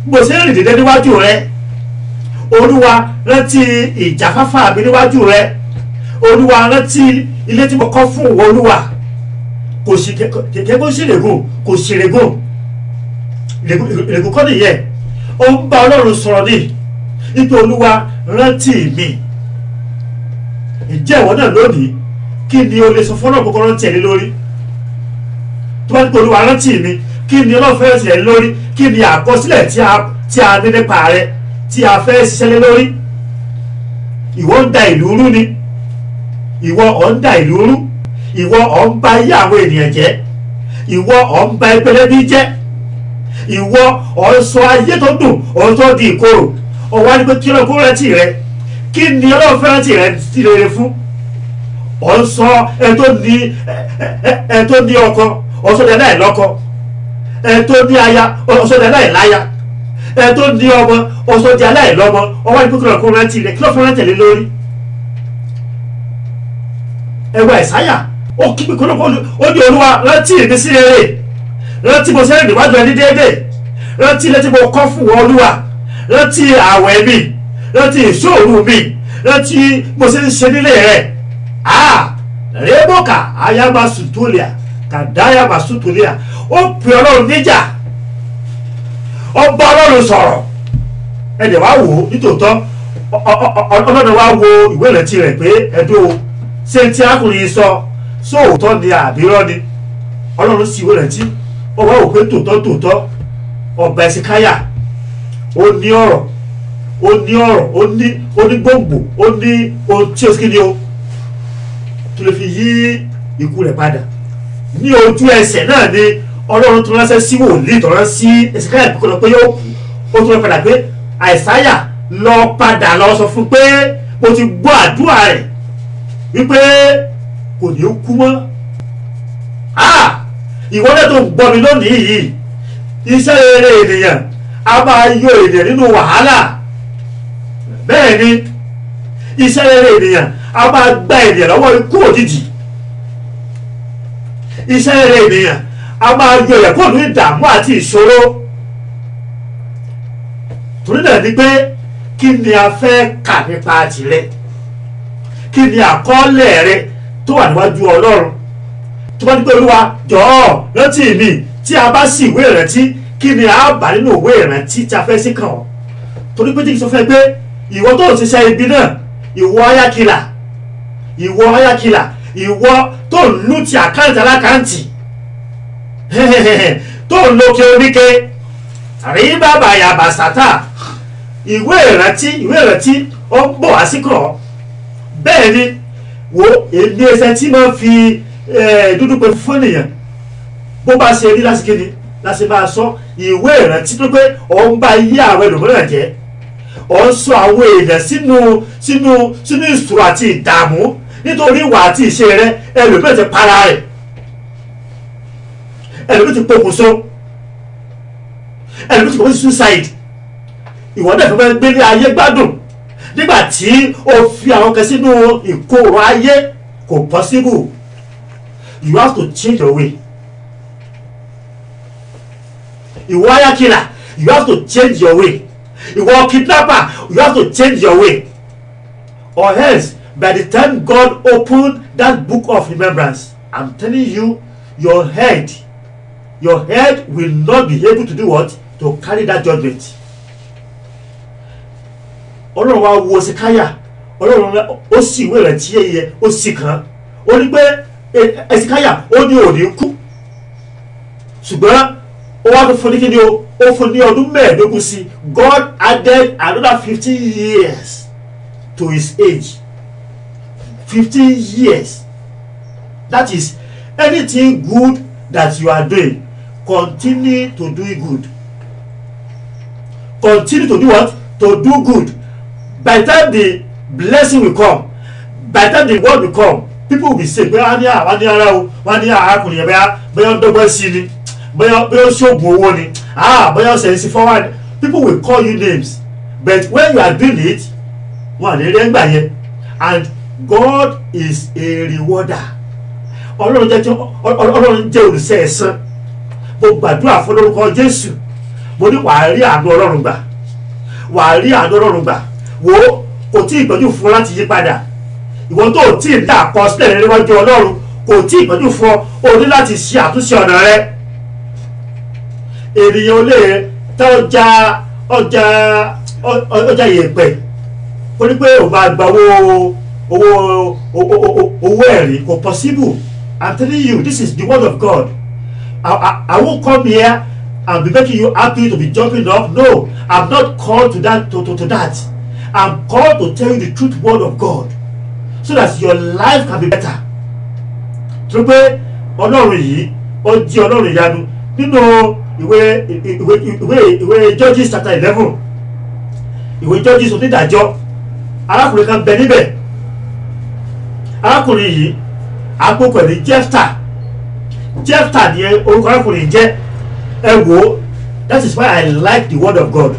mo ṣe ń rìn dédé níwájú rẹ. Olúwa rántí ìjáfáfá mi níwájú rẹ. Olúwa rántí ilé tí mo kọ́ fún ìwọ Olúwa. Kò sí kẹ̀kẹ́ kó sí règùn, kò sí règùn kọ́ nìyẹn. Ó ń bá Ọlọ́run sọ̀rọ̀ ní ipò Olúwa rántí mi. Ǹjẹ́ ìwọ náà lónìí kí ni o lè sọ fún Ọlọ́run kọ́kọ́ rántí ẹ̀ lórí? Tó bá ní pé Olúwa rántí mi, kí ni Ọlọ́run fẹ́ rántí ẹ̀ lórí? Kí ni àkọsílẹ̀ tí a ní nípa rẹ tí a fẹ́ ṣiṣẹ́ lé lórí? Ìwọ ń da ìlú rú ni. Ìwọ ọ̀ ń da ìlú rú. Ìwọ ọ̀ ń bà ayé àwọn ènìyàn jẹ́. Ìwọ ọ̀ ń bà ẹgbẹ́lẹ́bí jẹ́. Ìwọ ọ̀ ń sọ ayé tó dùn ọ̀ tó di ìkorò. Ọ̀wá ní pé kí Ọlọ́run kó rántí rẹ. Kí ni Ọlọ́run fẹ́ rántí rẹ ti rere fún? Ọ̀ ń sọ ẹ tó ní ọkọ ọ̀sọ̀dẹ̀ láì lọ́kọ. Ẹ tó ní aya ọ̀sọ̀dẹ̀ láì láya. Ẹ tó ní ọmọ ọ̀sọ̀dẹ̀ láì lọ́mọ. Ọ̀wá ní pé kí Ọlọ́run kó rántí rẹ. Kí ló fẹ́ rántí rẹ lórí? Ẹwà Ìsáyà ó kí pé kọ́lọ́kọ́ ó ní Olúwa rántí mi sí rere. Rántí mo ṣe rìn níwájú ẹni déédéé. Rántí ilé tí mo kọ́ fún wọn Olúwa. Rántí àwẹ̀ mi. Rántí ìṣòro mi. Rántí mo ṣe ń ṣe nílé rẹ̀. Rébókà ayáma sùtúlìà kàdáyàmà sùtúlìà. Ó pè Ọlọ́run níjà. Ó bá Ọlọ́run sọ̀rọ̀. Ẹ̀dẹ̀ wá wò ó nítòótọ́. Ọlọ́run wá wo ìwé ìrántí rẹ̀ pé ẹ̀dọ́ ṣé tí arákùnrin sọ sóòótọ́ ni àbírọ́ ni. Ọlọ́run sì ìwé ìrántí. Ó wá wò pé tòótọ́ ọba Ẹ̀sìkáyà ó ní ọ̀rọ̀ ó ní gbòǹgbò ó ní ohun tí ó sì ní o tó lè fi yí ikú rẹ̀ padà. Ní ojú ẹsẹ̀ náà ni Ọlọ́run tó ránṣẹ́ sí wòlíì tó rán sí Ẹ̀sìkáyà kó lọ pé yóò kú. Ó tún lọ padà pé Àìsáyà lọ padà lọ sọ fún pé mo ti gbọ́ àdúrà rẹ̀ wípé kò ní kú mọ́. Ìwọ́lẹ̀ tó ń gbọ́ mi lónìí yìí, iṣẹ́ rere ènìyàn a máa yọ ènìyàn nínú wàhálà. Bẹ́ẹ̀ ni iṣẹ́ rere ènìyàn a máa gba ènìyàn lọ́wọ́ ikú òjijì. Iṣẹ́ rere ènìyàn a máa yọ ènìyàn kúrò ní ìdààmú àti ìṣòro. Torí náà ni pé kí ni a fẹ́ kà nípa tirẹ̀? Kí ni àkọọ́lẹ̀ rẹ tó wà níwájú Ọlọ́run? Tó bá ní pé Olúwa jọ̀ọ́ rántí mi, tí a bá sì ìwé ìrántí, kí ni a bá nínú ìwé ìrántí tí a fẹ́ sí kàn ọ́? Torí pé tí kì í sọ fẹ́ pé ìwọ tó ń ṣiṣẹ́ ibi náà, ìwọ ayákìlà, ìwọ tó ń lù ti àkáǹtì alákáǹtì, tó ń lo kí oníke, rí bàbá yàbá sátà, ìwé ìrántí ó ń bọ̀ wá sí kàn ọ́. Bẹ́ẹ̀ ni wo èmi ẹsẹ̀ tí máa fi dúdú pé fún ènìyàn bó bá ṣe rí lásìkò ni láti máa sọ ìwé ìrántí tó pé ọ̀ ń bá yí àwọn ẹlòmíràn jẹ́. Ọ̀ ń sọ àwọn èèyàn sínú ìṣòro àti ìdààmú nítorí ìwà àti ìṣe rẹ. Ẹlòmíràn ti para rẹ̀, ẹlòmíràn ti pokùnso, ẹlòmíràn ti kọ́ sí suicide. Ìwọ náà fẹ́ gbé ní ayé gbádùn nígbà tí o fi àwọn kan sínú ìkorò ayé. Kò possible. You have to change your way. Ìwọ ayákìlà, you have to change your way. Ìwọ kidnapper, you have to change your way. Or else, by the time God opened that book of remembrance, I'm telling you, your head will not be able to do what? To carry that judgment. Ọlọ́run wa wo Ẹ̀sìkáyà, Ọlọ́run ó sì ìwé ìrántí yẹ ó sì kàn. Ó ní pé Ẹ̀sìkáyà ó ní òní kú, ṣùgbọ́n ó wá tó fún ní kíni o, ó fún ní ọdún 15 sí. God added another 15 years to his age. 15 years. That is, anything good that you are doing, continue to do it good. Continue to do what? To do good. By the time the blessing will come, by the time the word will come, people will be saying, bóyá ní àwọn ní ara o, wọ́n ní arákùnrin yẹn bóyá ń dọ́gbọ́n sí ni, bóyá ṣoògùn owó ni, bóyá ṣe ń sí forward. People will call you names, but when you are doing it, wọ́n ní rẹ́ ń gbà yẹn. And God is a rewarder. Ọlọ́run jẹ́ olùṣẹ́ ẹ̀san. Mo gbàdúrà fún lórúkọ Jésù. mo ní wàá rí àánú Ọlọ́run gbà, wàá rí àánú Ọlọ́run gbà. Wo kò tí ì pẹ́jù fún ọ láti yí padà. Ìwọ tó tí ì dá àkọsílẹ̀ níwájú Ọlọ́run kò tí ì pẹ́jù fún ọ, o ní láti ṣe àtúnṣe ọ̀nà rẹ. Ènìyàn olè tá ọjà yẹ̀pẹ̀ ó ní pé ò máa gba owó ẹ̀rí, kò possible. I'm telling you, this is the word of God. I won't come here and be making you happy to be jumping up. No, I'm not called to that. To that, I'm called to tell you the truth word of God, so that your life can be better. Tó pé Ọlọ́run yìí ó jẹ́ Ọlọ́run ìyanu. Nínú ìwé Judges chapter 11, ìwé Judges onídàájọ́, arákùnrin kan bẹ níbẹ̀. Arákùnrin yìí àpòkò ní Jephthah ni orúkọ arákùnrin jẹ́. Ẹ wò, that is why I like the word of God.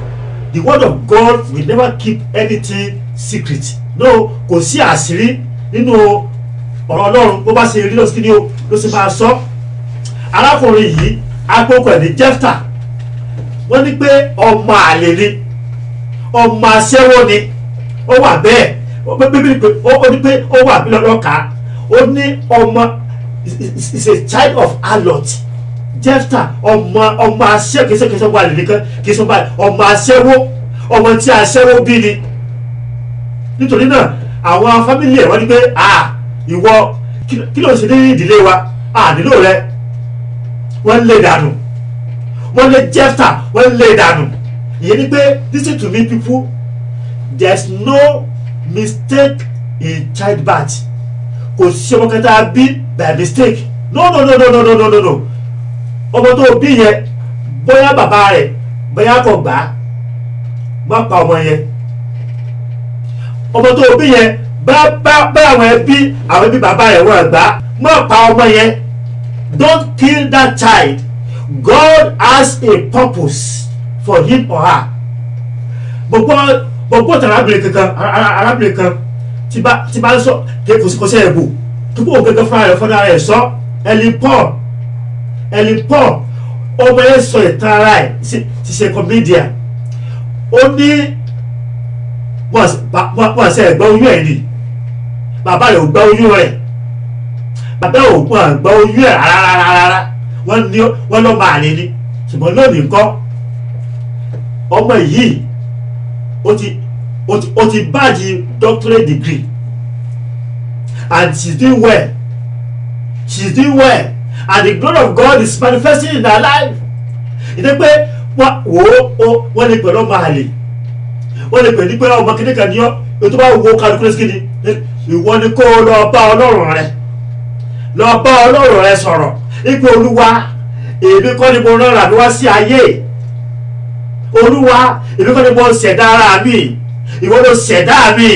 The word of God will never keep anything secret. No, kò sí àṣírí nínú ọ̀rọ̀ Ọlọ́run. Bó bá ṣe rí lọ́sí kí ni ó ló ṣe máa sọ. Arákùnrin yìí àpòkò ní Jephthah, wọ́n ní pé ọmọ àlè ni, ọmọ aṣẹ́wó ni, ó wà bẹ́ẹ̀. Ó ní pé ó wà bí lọ́lọ́ka. Ó ní ọmọ is a child of harlot. Jephthah ọmọ aṣẹ́wó kìí wà lè nìkan, kìí sọ báyìí ọmọ aṣẹ́wó, ọmọ tí aṣẹ́wó bí ni. Nítorí náà àwọn fámìlì ẹ̀ wọ́n ní pé ìwọ kí ló ń ṣe ní ìdílé wa, nílò rẹ. Wọ́n lé dànù, wọ́n lé Jephthah, wọ́n lé dànù. Ìyẹn ni pé listen to me people, there is no mistake in childbirth. Kò sí ọmọ kẹta bí by mistake. No. Ọmọ tó bí yẹn bóyá bàbá rẹ̀ bóyá kò gbà, má pa ọmọ yẹn. Ọmọ tó bí yẹn bá àwọn ẹbí bàbá rẹ̀ wọ́n gbà, má pa ọmọ yẹn. Don't kill that child. God has a purpose for him or her. Gbogbo arábìnrin kan tí bá ń sọ kò sí ẹ̀bù tó kó gẹ́gẹ́ fúnra rẹ̀ sọ. Ellen Paul ọmọ yẹn sọ ìtàn ara ẹ̀ ti ṣe comedian. Ó ní wọ́n ṣe ẹ̀gbọ́n oyún ẹ̀ ni, bàbá rẹ̀ ò gbọ́ oyún rẹ̀, bàbá ò gbọ́ oyún ẹ̀ rárá. Wọ́n lọ́ máa ní ni, ṣùgbọ́n lónìí nǹkan ọmọ yìí ó ti báàjì doctorate degree and she's doing well. And the glory of God is manifesting in her life. Ìdí pé wọ́n lè pẹ̀lú ọmọ àlè, wọ́n lè pẹ̀lú pé ọmọ kìnnìkan ni ọ́, ètò bá wo calculus kìíní. Ìwọ ni kó lọ bá Ọlọ́run rẹ sọ̀rọ̀. Ipò Olúwa, èmi kọ́ ni mo rán mi wá sí ayé. Olúwa, èmi kọ́ ni mo ṣẹ̀dá ara mi, ìwọ ló ṣẹ̀dá mi.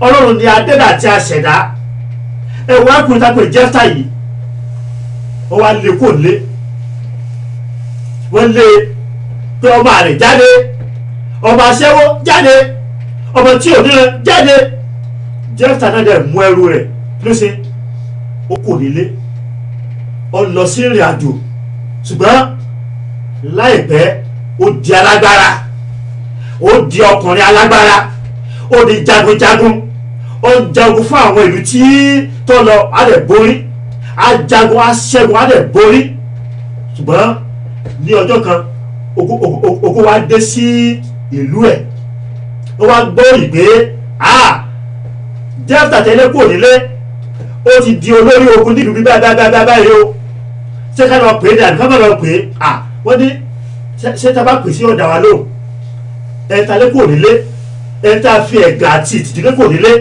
Ọlọ́run ni adẹ́dà tí a ṣẹ̀dá. Ẹ̀wọ̀n akùnrin tá a pè Jephthah yìí, ó wá lé kó lé, wọ́n lé pé ọmọ àlè jáde, ọmọ aṣẹ́wó jáde, ọmọ tí ò níran jáde. Jephthah náà dẹ̀ mú ẹrú rẹ̀ kí ló ṣe, ó kò nílé, ó lọ sí ìrìn àjò. Ṣùgbọ́n láìpẹ́ ó di alágbára, ó di ọkùnrin alágbára, ó di jagunjagun, ó ń jagun fún àwọn ìlú tí tó lọ, á lè borí, á jagun, á ṣẹ́gun, á lè borí. Ṣùgbọ́n ní ọjọ́ kan ogun wá dé sí ìlú ẹ̀, ó wá gbọ́ ìgbé Jephthah tẹ́lẹ̀ kò nílé, ó ti di olórí ogun nílùú bí báyìí o. Ṣé ká lọ pè é dàbí ká má lọ pè é? Wọ́n ní ṣé tá a bá pè sí ọ̀dà wa lóhùn, ẹ̀ta lé kò nílé, ẹ̀ta fi ẹ̀gà àti ìtìdílé kò nílé.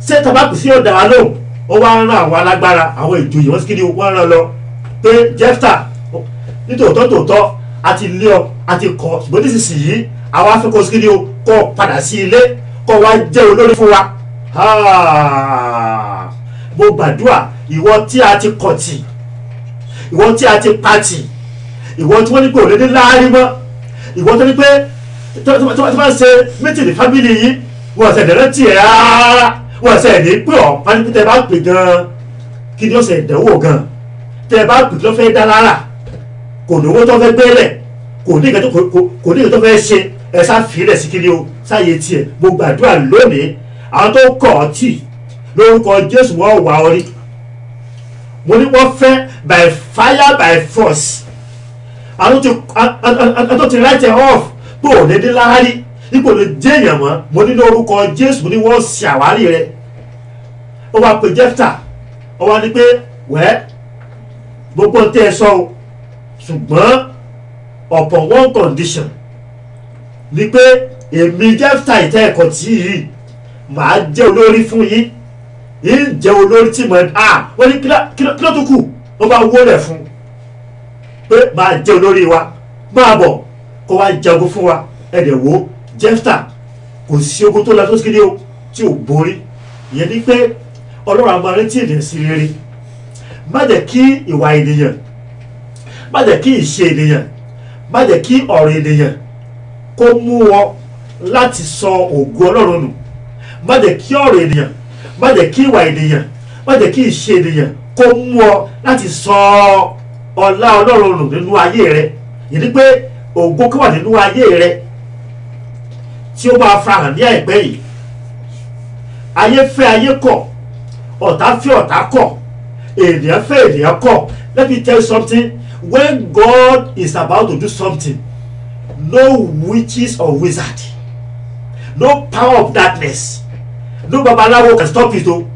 Ṣé tá a bá pè sí ọ̀dà wa lóhùn, ó wá rán àwọn alágbára, àwọn ìjòyè wọ́n sì kí ni wọ́n rán lọ pé Jephthah nítòótọ́ àti lé ọ àti kọ̀, ṣùgbọ́n nísinsìnyí àwọn afẹ́kọ̀ọ́ sí kí ni o kọ́ padà sí ilé, kọ́ wá jẹ́ olórí fún wa. Mo gbàdúrà ìwọ tí a ti kọ̀ tì, ìwọ tí a ti pa tì, ìwọ tí wọ́n ní pé òlédè láàrin mọ́, ìwọ tó ní pé tó bá ń ṣe mítìlì fámìlì yìí wọ́n ṣẹ̀ dẹ̀rẹ́ tì ẹ̀ rárá, wọ́n ṣẹ̀ ní pé ọ̀ wọ́n ní pé tẹ́ bá pè gan-an kí ni ó ṣe ìdánwò gan-an, tẹ́ bá pè kí ló fẹ́ dá lára, kò lówó tó fẹ́ gbélẹ̀, kò ní ìgbà tó fẹ́ ṣe ẹ sá fìlẹ̀ sí kiri o sáyé tiẹ̀. Mo gbàdúrà lónìí àwọn tó kọ̀ ọ́ tì lórúkọ Jésù wọ́n wà orí. Mo ní wọ́n fẹ́ by fire by force. Àwọn tó ti write off pé ò ní dé láárí ipò lè jẹ́ èèyàn mọ́. Mo ní lórúkọ Jésù, mo ní wọ́n ṣe àwárí rẹ̀. Ó wá pe Jẹ́fítà, ó wá ní pé wẹ́ gbogbo tẹ́ ẹ sọ o, ṣùgbọ́n upon one condition ni pé èmi Jẹ́fítà ìtẹ́ ẹ̀kọ́ tí yìí màá jẹ́ olórí fún yín, yín jẹ́ olórí tí mo wọ́n ní kí ló tó kù. Wọ́n bá wó rẹ̀ fún pé màá jẹ́ olórí wa, máa bọ̀ kó wá jagun fún wa. Ẹ̀dẹ̀ wo Jẹ́fítà kò sí ogun tó lọ tó kéde o tí ò borí. Ìyẹn ni pé Ọlọ́run á máa rántí ènìyàn sí rere. Má jẹ́ kí ìwà ènìyàn, má jẹ́ kí ìṣe ènìyàn, má jẹ́ kí ọ̀rọ̀ ènìyàn kó mú ọ láti sọ ògo Ọlọ́run nù. Má jẹ́ kí ọ̀rọ̀ ènìyàn, má jẹ́ kí ìwà ènìyàn, má jẹ́ kí ìṣe ènìyàn kó mú ọ láti sọ ọlá Ọlọ́run nù nínú ayé rẹ. Ìyẹn ni pé ògo kó wà nínú ayé rẹ tí ó máa farahàn ní àìpẹ́ yìí. Ayé fẹ́ ayé kọ̀, ọ̀tá fẹ́ ọ̀tá kọ̀, ènìyàn fẹ́ ènìyàn kọ̀. Let me tell you something. When God is about to do something, no witches or wizard, no power of darkness, no babalawo can stop it. Oh,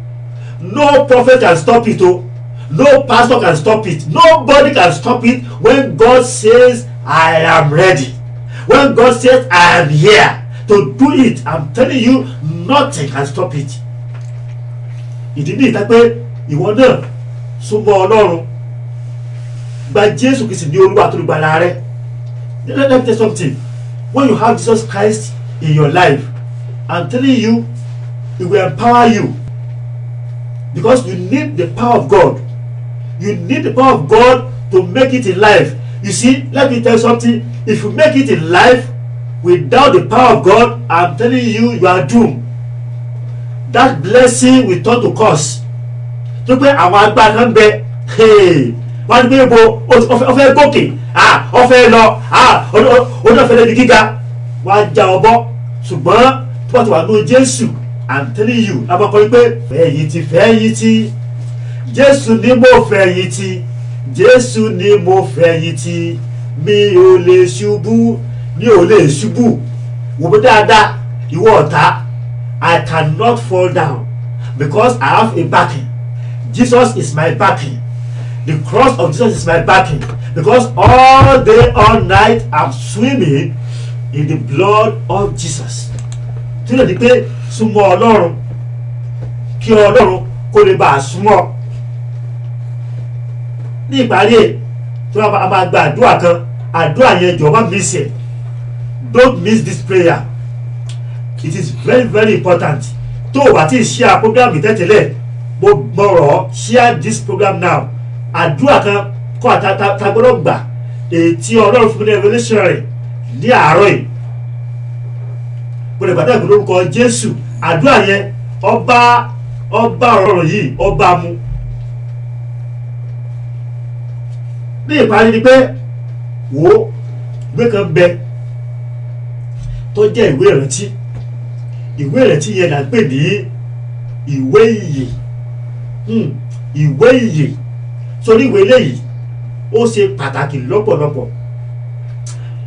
no prophet can stop it. Oh, no pastor can stop it. Nobody can stop it when God says, I am ready. When God says, I am here to do it. I'm telling you, nothing can stop it. Ìdí ní ìta pé ìwọ náà súnmọ́ Ọlọ́run, gba Jésù Kristi ní Olúwa àti Olùgbàlà rẹ. Let me tell you something. When you have Jesus Christ in your life, I'm telling you, He will empower you, because you need the power of God. You need the power of God to make it in life. You see, let me tell you something. If you make it in life without the power of God, I'm telling you, you are doomed. That blessing will turn to curse. tó pé àwọn agbára kan bẹ wọ́n ti gbé ebo ọfẹ́ gòkè ọfẹ́ lọ onífẹ́ lẹ́bi gíga wọ́n á já ọbọ̀ ṣùgbọ́n tó bá ti wà ní Jésù I'm telling you abọ́kọ́ pé fẹ̀yìntì Jésù ni mo fẹ̀yìntì Jésù ni mo fẹ̀yìntì mi ò lè ṣubú wò mí dáadáa ìwọ ọ̀tá I cannot fall down because I have a backing. Jesus is my backing. The cross of Jesus is my backing, because all day, all night, I'm swimming in the blood of Jesus. Tí lè di pé súnmọ́ Ọlọ́run kí Ọlọ́run kó lè bá a súnmọ́. Ní ìparí ẹ̀ tí wọ́n máa gba àdúrà kan, àdúrà yẹn jọ̀ọ́ má miss it. Don't miss this prayer. It is very, very important. Tó o bá ti share program ìtẹ́tẹ̀lẹ̀, mo gbọ́rọ̀ share this program now. Àdúrà kan kọ́ àtàgbọ́dọ̀ gbà èyí tí Ọlọ́run fún mi ní revelation rẹ̀ ní àárọ̀ yìí. Mo lè gbàdúrà pé lórúkọ Jésù àdúrà yẹn ọba ọ̀rọ̀ yìí ọba mu. Ní ìparí ni pé wo ìwé kan bẹ tó jẹ́ ìwé ìrántí. Ìwé ìrántí yẹn là ń pè ní ìwé ìyè. Ìwé ìyè. Sórí ìwé eléyìí ó ṣe pàtàkì lọ́pọ̀lọpọ̀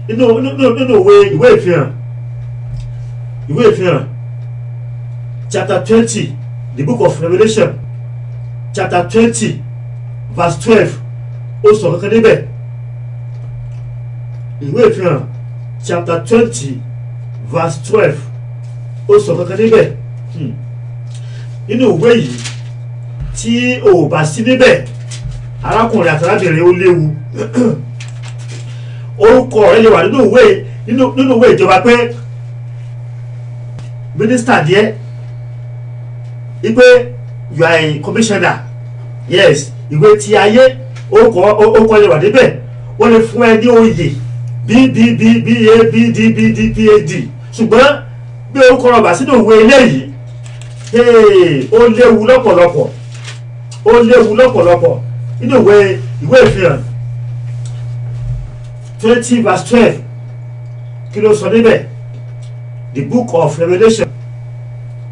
nínú ìwé ìfihàn chapter 20 the book of Revelation chapter 20 verse 12 ó sọ kankan níbẹ̀. Ìwé ìfihàn chapter 20 verse 12 ó sọ kankan níbẹ̀. Nínú ìwé yìí tí o bá sí níbẹ̀ arákùnrin àti arábìnrin ó léwu. Orúkọ rẹ̀ lè wà nínú ìwé ìjọba pé mínísítà díẹ̀ wípé you are a commissioner. Yes, ìwé ti ayé orúkọ lè wà níbẹ̀. Wọ́n lè fún ẹ ní oyè BBB BA BD BD PhD, ṣùgbọ́n bí orúkọ rẹ̀ bá sínú ìwé eléyìí ó léwu lọ́pọ̀lọpọ̀. Nínú ìwé ìfihàn 20 verse 12 kí ló sọ níbẹ̀? The book of Revelation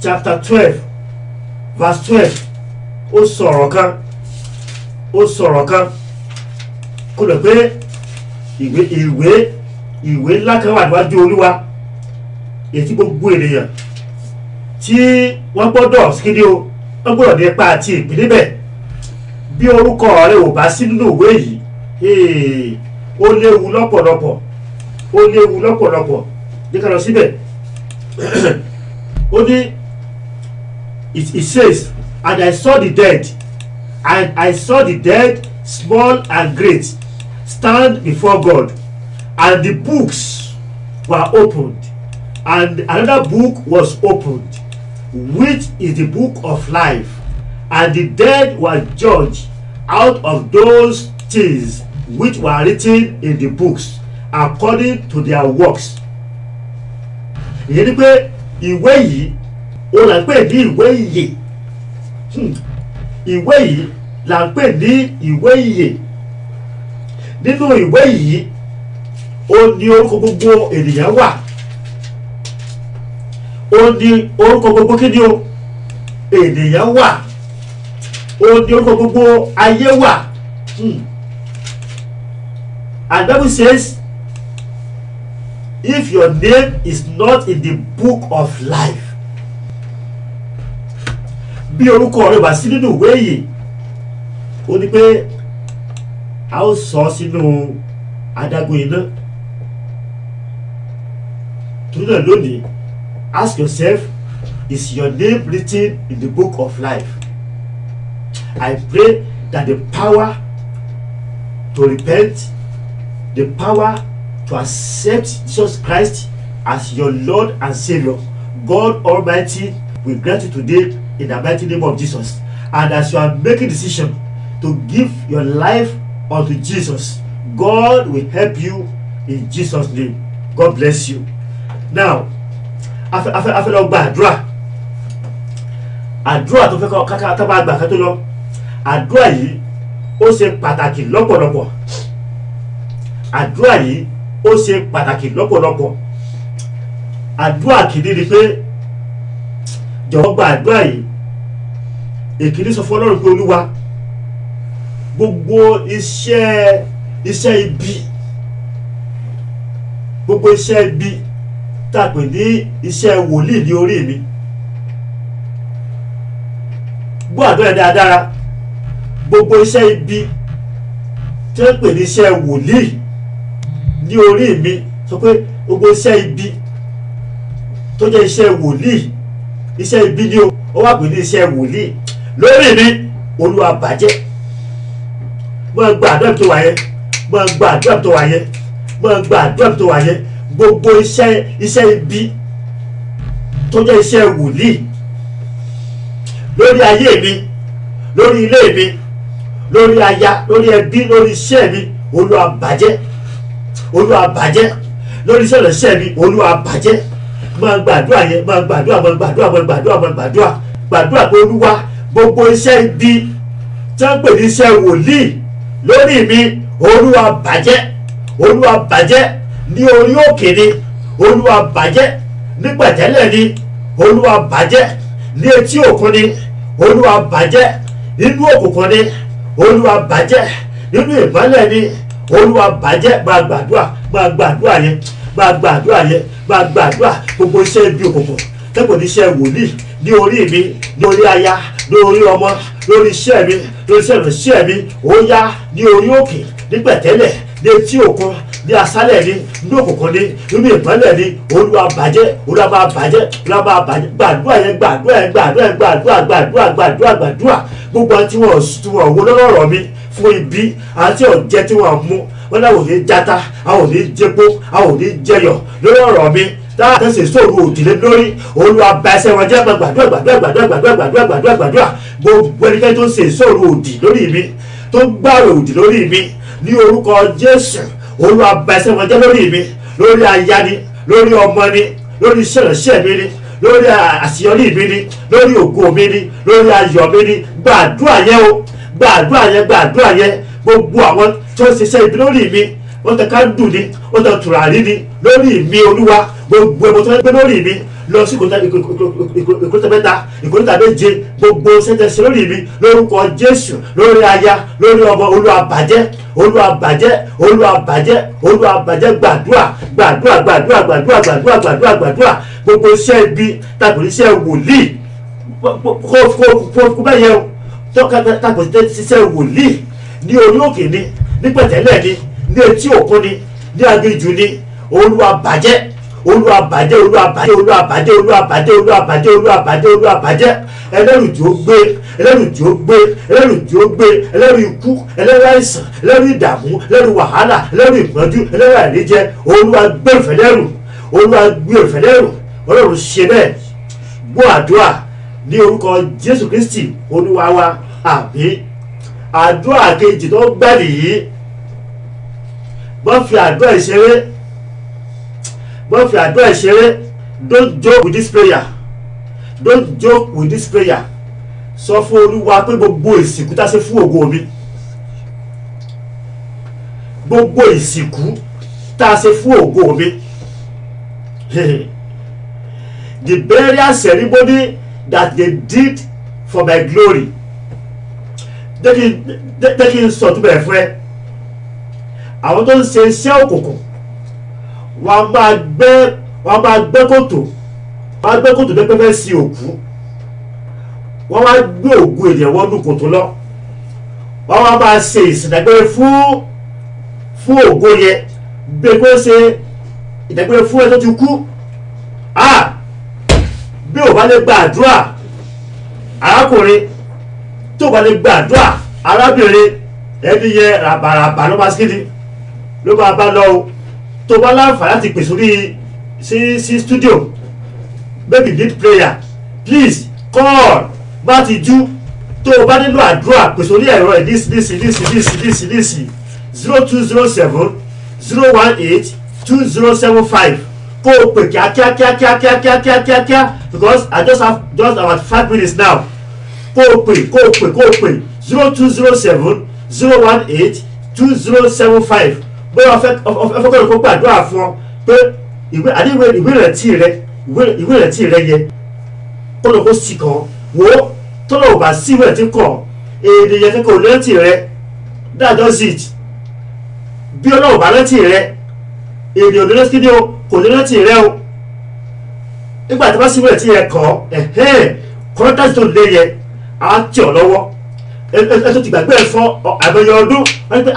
chapter 12 verse 12 ó sọ̀rọ̀ kan kó lè pé ìwé ńlá kan wà níwájú Olúwa èyí tí gbogbo ènìyàn tí wọ́n gbọ́dọ̀ síkíní o wọ́n gbọ́dọ̀ ní ipa àti ìpín níbẹ̀. Bí orúkọ rẹ ò bá sí nínú ìwé yìí ó léwu lọ́pọ̀lọpọ̀ ní ká lọ síbẹ̀. Ó ní it says, and I saw the dead small and great stand before God, and the books were opened, and another book was opened, which is the book of life, and the dead were judged out of those things which were written in the books according to their works. Ìyẹn ni pé ìwé yìí ó là ń pè ní ìwé ìyè. Ìwé yìí là ń pè ní ìwé ìyè. Nínú ìwé yìí ó ní orúkọ gbogbo ènìyàn wà. Ó ní orúkọ gbogbo kí ni o ènìyàn wà. Ó ní orúkọ gbogbo ayé wà. And Bible says, if your name is not in the book of life, bí orúkọ rẹ bá sí nínú ìwé yìí, ó ní pé a ó sọ sínú adágún iná. Torí náà lónìí, ask yourself, is your name written in the book of life? I pray that the power to repent, the power to accept Jesus Christ as your Lord and Savior, God Almighty will grant you today in the mighty name of Jesus. And as you are making decision to give your life unto Jesus, God will help you in Jesus' name. God bless you. Now, after lọ gba àdúrà tó fẹ́ kọ́ ká bá gbà ká tó lọ. Àdúrà yìí ó ṣe pàtàkì lọ́pọ̀lọpọ̀. Àdúrà yìí ó ṣe pàtàkì lọ́pọ̀lọpọ̀. Àdúrà kìíní ni pé jọ̀wọ́ gba àdúrà yìí. Èkìní sọ fún Ọlọ́run pé Olúwa, gbogbo iṣẹ́ ibi tá a pè ní iṣẹ́ wòlíì ní orí mi. Gbọ́ àdúrà dáadáa. Gbogbo iṣẹ́ ibi tí wọ́n pè ní iṣẹ́ wòlíì ní orí mi, sọ pé gbogbo iṣẹ́ ibi tó jẹ́ iṣẹ́ wòlíì, iṣẹ́ ibi ni ó wà pè ní iṣẹ́ wòlíì lórí mi, Olúwa bàjẹ́. Mo gba àdúrà tó wà yẹn, gbogbo iṣẹ́ ibi tó jẹ́ iṣẹ́ wòlíì lórí ayé mi, lórí ilé mi, lórí aya, lórí ẹbí, lórí iṣẹ́ mi, Olúwa bàjẹ́. Lórí iṣẹ́ ìránṣẹ́ mi, Olúwa bàjẹ́. Máa gbàdúrà yẹn, máa gbàdúrà pé Olúwa, gbogbo iṣẹ́ ibi tí wọ́n pè ní iṣẹ́ wòlíì lórí mi, Olúwa bàjẹ́. Ní orí òkè ni, Olúwa bàjẹ́. Ní pẹ̀tẹ́lẹ̀ ni, Olúwa bàjẹ́. Ní etí òkun ni, Olúwa bàjẹ́. Nínú òkùnkùn ni, Olúwa bàjẹ́. Nínú ìmọ́lẹ̀ ni, Olúwa bàjẹ́. Máa gbàdúrà yẹn gbogbo iṣẹ́ ibi òkùnkùn tẹ́kọ̀ọ́ ní iṣẹ́ wòlíì ní orí mi, ní orí aya, ní orí ọmọ, lórí iṣẹ́ mi, lórí iṣẹ́ ìránṣẹ́ mi, ó yá ní orí òkè, ní pẹ̀tẹ́lẹ̀, ní etí òkun, ní asálẹ̀ ni, ní òkùnkùn ni, nínú ìmọ́lẹ̀ ni, Olúwa bàjẹ́. Gbàdúrà gbogbo àti wọn wo lọ́rọ̀ mi fún ibi àti ọ̀jẹ̀ tí wọ́n mú wọn náà ò ní játa, àwọn ò ní jẹpo, àwọn ò ní jẹyọ̀ lórí ọ̀rọ̀ mi. Táà tẹ̀sí sóòrù òdìlé lórí, Olúwa bà ẹsẹ̀ wọn jẹ́. Gbàdúrà gbogbo ẹnikẹ́ni tó ń ṣe sóòrù òdì lórí mi, tó ń gbàrò òdì lórí mi, ní orúkọ Jésù, Olúwa bà ẹsẹ̀ wọn jẹ́ lórí mi, lórí aya ni, lórí ọmọ ni, lórí iṣẹ́ ìránṣẹ́ mi ni, lórí àṣeyọrí mi ni, lórí ògo mi ni, lórí ayọ̀ mi ni. Gbàdúrà yẹn gbogbo àwọn tó ń ṣiṣẹ́ ibi lórí mi, ó tẹ kándù ni, ó tẹ tùràrí ni lórí mi Olúwa. Gbogbo ẹbọ tó fẹ́ gbé lórí mi lọ sí ìkóríta mẹ́ta, ìkóríta méje, gbogbo sẹ́tẹ̀sí lórí mi lórúkọ Jésù, lórí aya, lórí ọmọ, Olúwa bàjẹ́, Olúwa bàjẹ́, Olúwa bàjẹ́, Olúwa bàjẹ́. Gbàdúrà gbàdúrà gbàdúrà gbàdúrà gbàdúrà gbàdúrà gbàdúrà. Gbogbo iṣẹ́ ibi tàbí iṣẹ́ wòlíì kó bẹ́ẹ̀ yẹ o, tàbí iṣẹ́ wòlíì ní orí òkè ni, ní pẹ̀tẹ́lẹ̀ ni, ní etí òkun ni, ní aginjù ni, Olúwa bàjẹ́, Olúwa bàjẹ́, Olúwa bàjẹ́, Olúwa bàjẹ́, Olúwa bàjẹ́, Olúwa bàjẹ́, Olúwa bàjẹ́, Olúwa bàjẹ́. Ẹlẹ́rù tí ó gbé, ẹlẹ́rù tí ó gbé, ẹlẹ́rù tí ó gbé, ẹlẹ́rù ikú, ẹlẹ́rù àìsàn, ẹlẹ́rù ìdààmú, ẹlẹ́rù wàhálà, ẹlẹ́rù ìpọ́njú, ẹlẹ́rù àìríjẹ, Olúwa gbé ìfẹ́lẹ́rù, Olúwa gbé ìfẹ́lẹ́rù. Ọlọ́run ṣe bẹ́ẹ̀. Gbọ́ àdúrà ní orúkọ Jésù Kristi Olúwa wa, àmín. Àdúrà kejì tó gbà nìyí. Má fi àdúrà ìṣeré, má fi àdúrà ìṣeré. Don't joke with this prayer, don't joke with this prayer. Sọ fún Olúwa pé gbogbo ìsìnkú tá a ṣe fún ògo mi, gbogbo ìsìnkú tá a ṣe fún ògo mi, the burial ceremony that they did for my glory, jẹ́ kí n sọ tó bẹ̀rẹ̀ fún ẹ. Àwọn tó ń ṣe iṣẹ́ òkùnkùn wọ́n máa gbẹ́ kòtò, wọ́n á gbẹ́ kòtò pé fẹ́ sí òkú, wọ́n wá gbé ògùn ènìyàn wọnú kòtò lọ, wọ́n wá máa ṣe ìsìndágbére fún ògo yẹn bí pé ṣe ìdágbére fún ẹ tó ti kú. Bí ò bá lè gba àdúrà arákùnrin, tó bá lè gba àdúrà arábìnrin, ẹni yẹ ràbàràbà ló máa síkìdí ló máa bá lọ o. Tó bá láǹfààní láti pè sórí sí studio, maybe need prayer, please call. Bá ti jú tó o bá nílò àdúrà pè sórí ẹ̀rọ ẹ̀ nísì 0207 018 2075. Kó o pè kíákíá because I just have about 5 minutes now. Kó o pè 0207 018 2075. Bóyá ọ̀fẹ́ kọ́ ló gbàdúrà fún ọ pé ìwé ìrètí rẹ yẹ kó ló kó sì kàn wò tó lọ́wọ́ bá sí ìwé ìrètí kàn ènìyàn kẹ́kọ̀ọ́ lẹ́tì rẹ. That does it. Bí ọlọ́wọ́ bá lẹ́tì rẹ, ènìyàn lẹ́tì ni o kò ní lẹ́tì rẹ o. Nígbà tí wọ́n sí ìwé ìrètí rẹ kàn kọ́ńtàtì tó lé yẹ á tì ọ́ lọ́wọ́. Ẹ tó ti gbàgbé ẹ̀ fún àbẹ̀yẹ ọdún wọ́n ní pé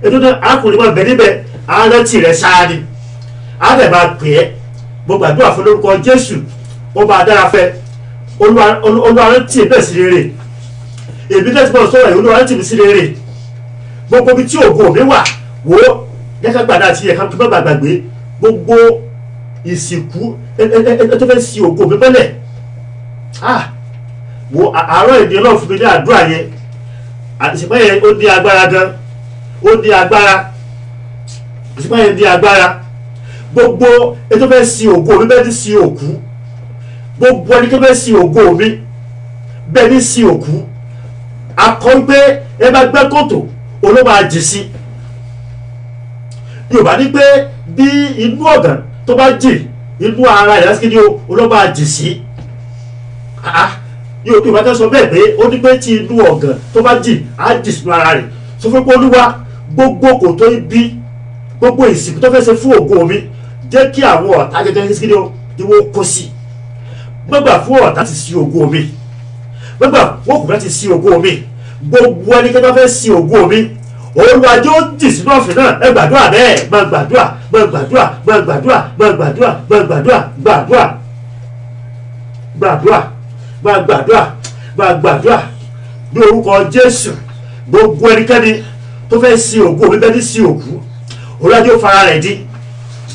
ètò náà arákùnrin máa bẹ̀ níbẹ̀ àárẹ̀tì rẹ̀ sáà ni àárẹ̀ máa pè é. Mo gbàdúrà fún lórúkọ Jésù, ó máa dára fẹ́. Olúwa rántí bẹ́ẹ̀ sí rere. Èmi náà ti bọ̀ sọ̀rọ̀ yìí, Olúwa rántí mi sí rere. Gbogbo ibi tí ògo mi wà wò ó yẹ́ká gbàdá àti ẹ̀ka tó bá gbàgbé gbogbo ìsìnkú tó fẹ́ sí ògo mi mọ́lẹ̀. Wo àárọ̀ ènìyàn náà fún mi ní àdúrà yẹn. Àtìsípá yẹn ó ní agbára gan, ó ní agbára, àtìsípá yẹn ní agbára. Gbogbo ẹni tó fẹ́ sí ògo mi bẹ́ẹ̀ ní sí òkú, gbogbo ẹni tó fẹ́ sí ògo mi bẹ́ẹ̀ ní sí òkú. Akọ́ pé ẹ bá gbẹ́ kòtò olóò máa jì sí. Yorùbá ní pé bí inú ọ̀gàn tó bá jì, inú ara ìdásíkí ni olóò máa jì sí. Yorùbá tó sọ bẹ́ẹ̀ pé ó ní pé tí inú ọ̀gàn tó bá jì á jì sínú ara rẹ̀. Sọ fún pé Olúwa gbogbo kòtò ibi, gbogbo ìsìnkú tó fẹ́ ṣe fún ògo mi, jẹ́ kí àwọn ọ̀tá gẹ́gẹ́ sí ni wọ́n kó sí. Gbọ́gbà fún ọ̀tá ti sí ògo mi, gbọ́gbà wọ́n kò fẹ́ ti sí ògo mi. Gbogbo ẹnikẹ́ni tó fẹ́ sí ògo mi, Olúwa jọ̀ọ́ jì sínú ọ̀fìn náà. Ẹ gbàdúrà bẹ́ẹ̀, máa gbàdúrà, máa gbàdúrà, máa gbàdúrà, máa gbàdúrà, máa gbàdúrà, gbàdúrà, gbàdúrà, máa gbàdúrà, máa gbàdúrà ní orúkọ Jésù. Gbogbo ẹnikẹ́ni tó fẹ́ sí ògo mi bẹ́ẹ̀ ní sí òkú, Olúwa jọ̀ọ́ fara rẹ̀ di,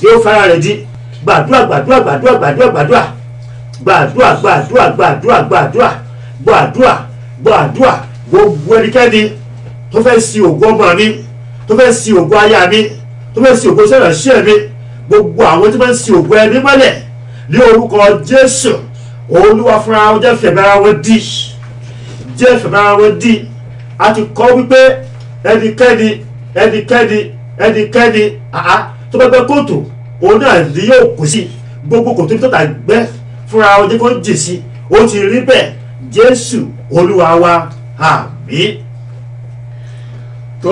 yóò fara rẹ̀ di. Gbàdúrà gbàdúrà gbàdúrà gbàdúrà gbàdúrà gbàdúrà gbàdúrà gbàdúrà gbàdúrà gbàdúrà gbàdúrà. Gbogbo ẹnikẹ́ni tó fẹ́ sí ògo ọmọ mi, tó fẹ́ sí ògo aya mi, tó fẹ́ sí ògo ìránṣẹ́ mi, gbogbo àwọn tó fẹ́ sí ògo ẹni mọ́lẹ̀ ní orúkọ Jésù, Olúwa fúnra wọn jẹ́ fẹ̀mí ara wọn dì, jẹ́ fẹ̀mí ara wọn dì. A ti kọ́ wípé ẹnikẹ́ni ẹnikẹ́ni tó bá gbẹ́ kòtò òun náà ni yóò kù sí gbogbo kòtò tó tà gbẹ́ fúnra ọjọ́ kó jì sí ó ti rí bẹ́ẹ̀ Jésù Olúwa wa àmín. tó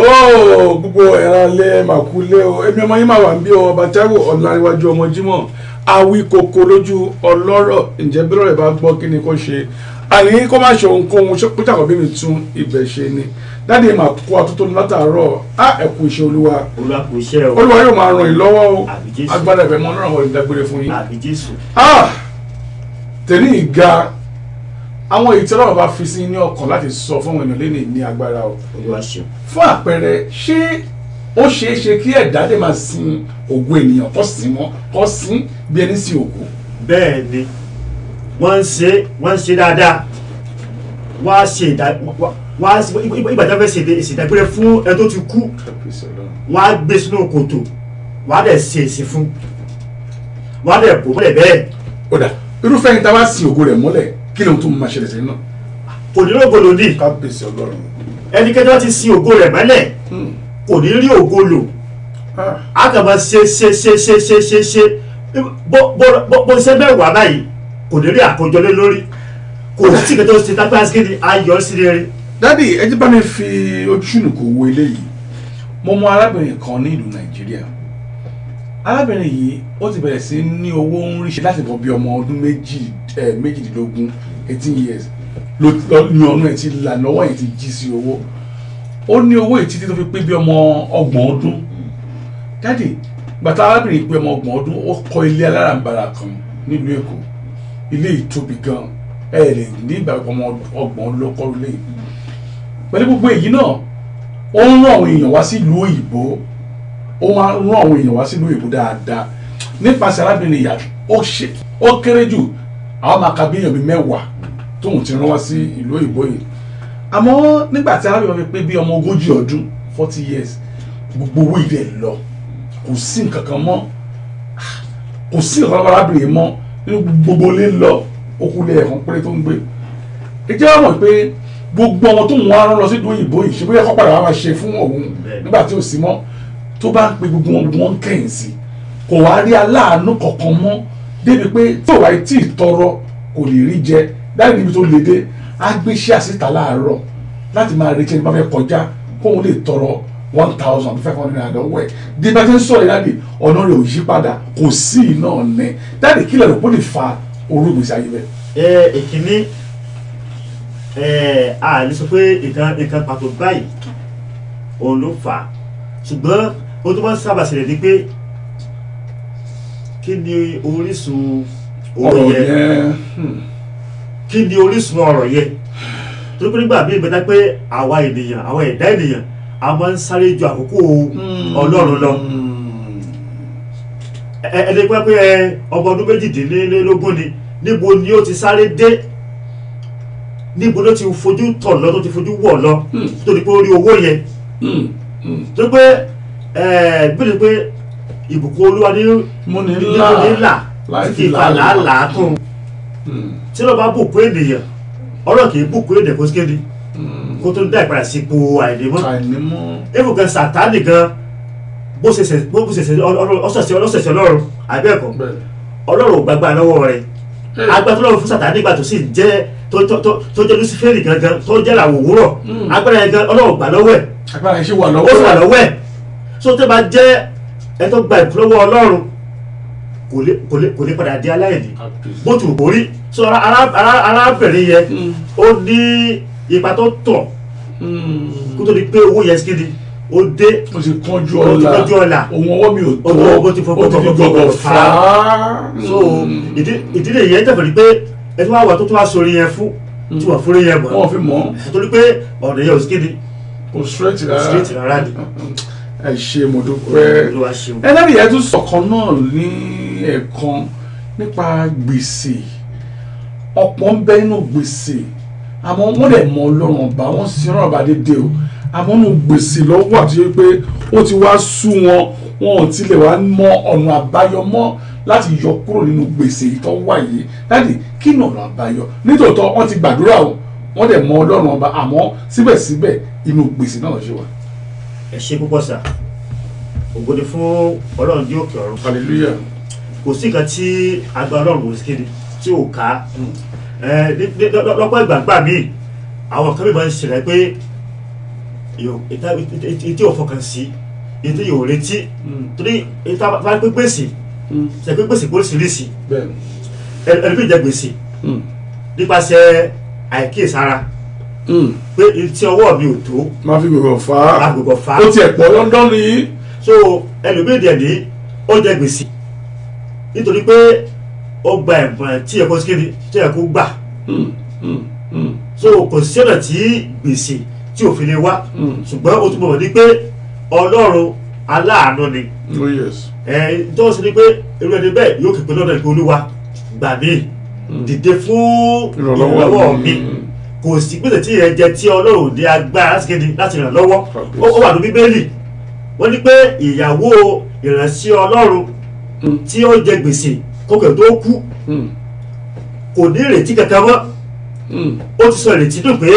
gbogbo ẹ̀ràn lé màkúlé o èmi ọmọ yín máa wà ń bí ọba Táíwò Ọláníwájú ọmọ Jímọ̀ awi koko lójú ọlọ́rọ̀ ǹjẹ́ bí lọ́rọ̀ bá gbọ́ kí ni kò ṣe àní kó má ṣe ohunkóhun pété àkọ́bí mi tún ibẹ̀ ṣe ni dáàdi máa kó atótó látàárọ̀ ẹ kú iṣẹ́ Olúwa Olúwa yóò máa ràn yín lọ́wọ́ o agbára ẹ̀fẹ̀ mọ́ náà wọ́n ìdágbére fún yín tẹ̀lé ìga àwọn ìtẹ́lọ́wọ́ bá fi sí ní ọkàn láti sọ fún ènìyàn lẹ́nu ní agbára o fún àpẹẹrẹ ṣé ó ṣeé ṣe kí ẹ̀dá lè máa sin ògo ènìyàn kọ́ sí bí ẹni sí òkú. bẹ́ẹ̀ ni wọ́n ń ṣe dáadáa wọ́n á ṣe ìgbàdá fẹ́ ṣe ìṣèdágbére fún ẹni tó ti kú wọ́n á gbé sínú kòtò wọ́n á dẹ̀ ṣe èsì fún wọ́n á dẹ̀ bò mọ́lẹ̀ bẹ́ẹ̀. ó dà irúfẹ́ yìí tá a bá sin ògo rẹ̀ mọ́lẹ̀ kí ló ń tún máa ṣẹlẹ̀ sẹ́yìn náà. kò ní lógo lòdì. kábíyèsí Ọlọ́run. ẹnikẹ́ni wọ́n ti sin ògo rẹ̀ mọ́lẹ̀ kò ní rí ògo lò a kàn máa ṣe bó ṣe mẹ́wàá báyìí kò ní rí àkójọ lé lórí kò sí ìgbà tó ṣe tápá sí ní ayọ̀ sí rere. dádì ẹ jẹ́ bá mi fi ojúṣùnù kò wo eléyìí mo mọ arábìnrin kan ní ìlú Nàìjíríà arábìnrin yìí ó ti bẹ̀rẹ̀ sí ní owó ń ríṣẹ́ láti bọ̀ bí ọmọ ọdún méjìdínlógún 18 years ní ọdún ẹ̀ ti là lọ́wọ́ ẹ̀ ti jí sí owó ó ní owó ìtítí tó fi pé bí ọmọ 30 ọdún dáàdì gbàtà arábìnrin pé ọmọ 30 ọdún ó kọ́ ilé alárànbarà kan nílùú Èkó ilé ìtóbi gan ẹ lè ní ìgbà ọmọ 30 ló kọ́ ilé pẹ̀lú gbogbo èyí náà ó ń rán àwọn èèyàn wá sí ìlú òyìnbó ó máa ń rán àwọn èèyàn wá sí ìlú òyìnbó dáadáa nípasẹ̀ arábìnrin ìyá ó kéré jù àwọn máa ka bí èèyàn bíi 10 tóun ti rán wá sí ìlú òyìnbó yìí àmọ́ nígbà tí arábìnrin pé bí ọmọ 40 ọdún 40 years gbogbo owó ilẹ̀ lọ kò sí nǹkan kan mọ́ kò sí nǹkan kan arábìnrin mọ́ nínú gbogbo ilé lọ okùnlé ẹ̀kan péré tó ń gbé ẹ jẹ́ wọ́n mọ̀ pé gbogbo ọmọ tó ń wá rán lọ sí ìlú òyìnbó yìí ṣe bóyá kọ́ padà wá máa ṣe fún òun nígbà tí ò sí mọ́ tó bá ń pe gbogbo wọn kẹ́yìn sí kò wá rí aláàánú kankan mọ́ débi pé tí ò wáyé tí ì tọrọ kò lè rí jẹ dáhùn níbi tó le dé á gbé iṣẹ́ àṣìta láàárọ̀ láti máa retí ẹni bá fẹ́ kọjá kóun lè tọrọ 1,500 naira lọ́wọ́ ẹ̀ bí bá ti ń sọ̀rọ̀ ìdáde ọ̀nà rẹ̀ ò yí padà kò sí iná ọ̀nẹ́ dáàdì kílẹ̀ ló lè fa orú ìgbésí ayé bẹ́ẹ̀. ìkíní a lè sọ pé nǹkan pàtó báyìí òun ló fà á ṣùgbọ́n ó tó máa ń sábà ṣẹlẹ̀ ní pé kí ni orísun ọ̀rọ̀ yẹn kí ni orísun ọ̀rọ̀ yẹn tó pé nígbà míì bẹ́tà pé àwa ènìyàn àwa ẹ̀dá ènìyàn a máa ń sáré ju àkókò Ọlọ́run lọ ẹni pé ọmọ ọdún 18 ni níbo ni ó ti sáré dé níbo ló ti fojú tọ̀ lọ tó ti fojú wọ̀ lọ tó di pé ó rí owó yẹn tó pé bí pé ìbùkún Olúwa ní ńlá ìfàlàlà kún tí ló bá bùkún ènìyàn ọ̀rọ̀ kì í bùkún ènìyàn kó kéde kó tó dá ìpadà sípò àìnímọ́ ebùkún Sátánì gan bó ṣe ọlọ́sẹ̀sẹ̀ Ọlọ́run àbẹ́ẹ̀kọ́ Ọlọ́run ò gbàgbà lọ́wọ́ rẹ̀ agbára Ọlọ́run fún Sátánì nígbà tó sì jẹ́ tó jẹ́ Lúsífẹ́rì gangan tó jẹ́ làwọ̀ òwúrọ̀ agbára yẹn gan Ọlọ́run gbà lọ́wọ́ ẹ̀ agbára yẹn ṣe wà lọ́wọ́ ẹ̀ so tó bá jẹ́ ẹ tó gba ìpolówó Ọlọ́run kò lè padà di aláìní bó tù kó rí so arábìnrin yẹn ó ní ipa tó tọ̀ kó tó di pé owó yẹn kíni ó dé ó ti kánjú ọ̀la òun ọwọ́ mi ò tó ó ti fi gbọ̀gbọ̀ fà á so ìdílé yẹn tẹ̀fẹ̀ rí pé ẹ tó wá wà tó wá sórí yẹn fún tí wọ́n fúnra yẹn mọ̀ wọ́n fi mọ̀ torí pé ọ̀nà yẹn ò sí kíni kò straight rárá ni. ẹ ṣe mo dúpẹ́ ẹlẹ́rìí yẹn tún sọ̀kan náà ní ẹ̀ẹ̀kan nípa gbèsè ọ̀pọ̀ ń bẹ nínú gbèsè àmọ́ wọ́n lè mọ Ọlọ́run ọba wọ́n sì rán ọba dédé o àmọ́ nínú gbèsè lọ́wọ́ àti pé ó ti wá sú wọn ò tilẹ̀ wá mọ ọ̀nà àbáyọ mọ́ láti yọ kúrò nínú gbèsè ìtọ́ wà yìí láti kí ni ọ̀nà àbáyọ nítòótọ́ wọ́n ti gbàdúrà o wọ́n dẹ̀ mọ Ọlọ́run ọba àmọ́ síbẹ̀síbẹ̀ inú gbèsè náà ṣe wà. ẹ ṣe púpọ̀ sà ògo ni fún Ọlọ́run ní òkè ọ̀run. hallelujah. Kò sí nǹkan tí agbára Ọlọ́run kò sí kéde tí ò ká. Lọ́pọ̀ ìgbàgbà míì àwọn kan mìíràn ń ṣẹlẹ̀ pé ètí ò fọkàn sí ètí yóò retí torí ìta bá pé gbèsè ṣe pé gbèsè oríṣiríṣi ẹni bí jẹ gbèsè nípasẹ̀ àìkíyèsára pé tí ọwọ́ mi ò tó máa fi gbogbo fa á ó tiẹ̀ pọ̀ London yìí. so ẹlòmíì dẹ̀ ní ó jẹ gbèsè nítorí pé ó gba ẹ̀bùn tí ẹ kó síkéde tí ẹ kó gbà so kò sí ọ̀nà tí gbèsè tí ò fi lè wá ṣùgbọ́n ó túnbọ̀ ní pé Ọlọ́run aláàánú ni tó ń sọ ní pé irú ẹni bẹ́ẹ̀ yóò képe lọ́dọ̀ ìpè Olúwa gbà mí dìde fún ìrànlọ́wọ́ mi kò sí pèsè tí ìyẹn jẹ tí Ọlọ́run ní agbára láti kéde láti ràn lọ́wọ́ ó wà ní Bíbélì wọ́n ní pé ìyàwó ìránṣẹ́ Ọlọ́run tí ó jẹ gbèsè kókè tó kú kò ní ìrètí kankan mọ́ ó ti sọ ìrètí dùn pé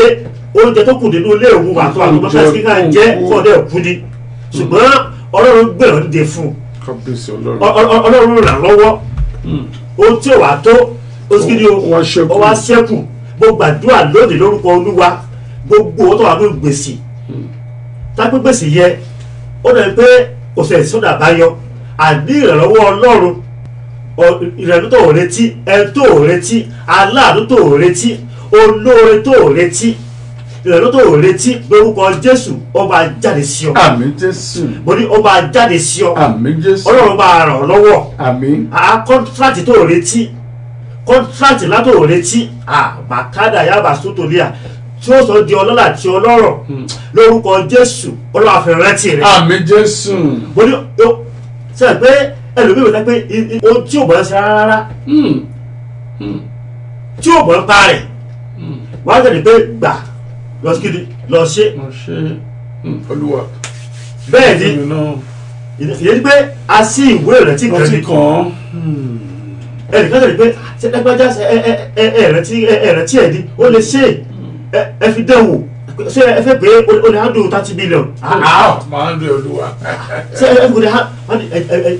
oúnjẹ tó kù nínú ilé òun àtọ́ àwọn ọmọ kásìkí náà jẹ́ fọ́ọ̀dẹ́ òkú ni ṣùgbọ́n Ọlọ́run gbèrò níde fún Ọlọ́run ràn lọ́wọ́ ohun tí ò wá tó ó sì kí ni ó wá ṣẹ́kù mo gbàdúrà lónìí lórúkọ Olúwa gbogbo owó tó wà ní gbèsè tápé gbèsè yẹ ó dẹ̀ pé òṣèlú sọ́dà àbáyọ àní ìrànlọ́wọ́ Ọlọ́run ìrànlọ́wọ́ tó ò retí ẹni tó ò retí aláàánú tó ò retí olóore tó ò retí ìrànlọ́wọ́ tó ò retí lórúkọ Jésù ó máa jáde sí ọ. àmín Jésù. mo ní ó máa jáde sí ọ. àmín Jésù. Ọlọ́run máa ràn ọ́ lọ́wọ́. àmín. kọ́ńtíráàtì tó ò retí kọ́ńtíráàtì látò ò retí bàkádà yaba sótòlíà tí ó sọ di ọlọ́lá àti ọlọ́rọ̀ lórúkọ Jésù Ọlọ́run á fi rántí rẹ. àmín Jésù. mo ní sẹ́yìn pé ẹlòmíì wò pé ohun tí ò bọ̀ ẹ́ ṣe rárá tí ò bọ̀ ẹ́ pa rẹ̀ wọ́n á tẹ̀lé pé gbà lọ sí kiri lọ ṣe. Olúwa. bẹ́ẹ̀ ni ìyẹn pé a sí ìwé ìrántí kan ní ẹnìkan tẹ̀lé pé ẹgbẹ́jà ẹ̀rántí ẹ̀ ní ó lè ṣe ẹ fi dẹ́wò ṣé ẹ fẹ́ pé o lè handle 30 million. máa ń lo Olúwa. ṣé ẹ fi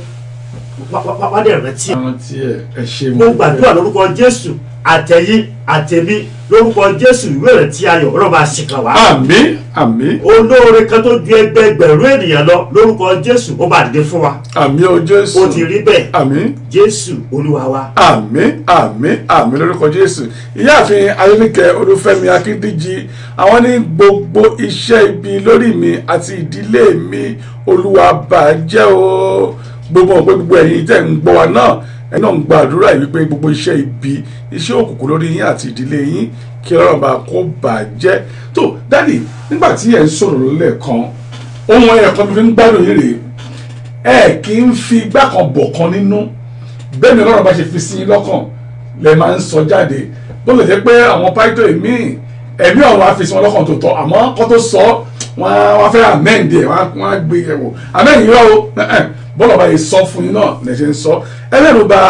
wá dé ìrántí ẹ̀. mo gbàdúrà lórúkọ Jésù àtẹ̀yìn àtẹ̀mí lórúkọ Jésù ìwé rẹ̀ tí ayọ̀ ọ̀rọ̀ máa ṣìkà wá. àmín àmín. olóore kan tó ju ẹgbẹgbẹ̀rún ènìyàn lọ lórúkọ Jésù ó máa dìde fún wa. àmín o Jésù. ó ti rí bẹ́ẹ̀. àmín. Jésù Olúwa wa. àmín àmín àmín lórúkọ Jésù. ìyáàfin Ayọ̀nìkẹ́ Olúfẹ́mi Akíndíjì àwọn ní gbogbo iṣẹ́ ibi lórí mi àti ìdílé mi Olúwa bàjẹ́ o gbogbo ẹ̀yin tẹ́ ń gbọ́ wa náà ẹ náà ń gbàdúrà yìí wípé gbogbo iṣẹ́ ibi iṣẹ́ òkùnkùn lórí yín àti ìdílé yín kí Ọlọ́run bá kó bàjẹ́. tó dádì nígbà tí ẹ̀ ń sọ̀rọ̀ lẹ́ẹ̀kan ohun ẹ̀ẹ̀kan bí fi ń gbádùn yín rèé ẹ kì í fi igbá kan bọ̀ kan nínú bẹ́ẹ̀ ni Ọlọ́run bá ṣe fi sí yín lọ́kàn lẹ máa ń sọ jáde bó lè jẹ́ pé àwọn pàìtọ́ ẹ̀mí ọ̀run á fi sí wọn lọ́kàn tó tọ́ àmọ́ kó tó sọ wọ́n fẹ́ amend ẹ̀ wọ́n á gbé yẹ̀ wò amend yìí rọ́ o bọ́lá ọba yìí sọ fún yín náà lè ṣe ń sọ ẹlẹ́nu bá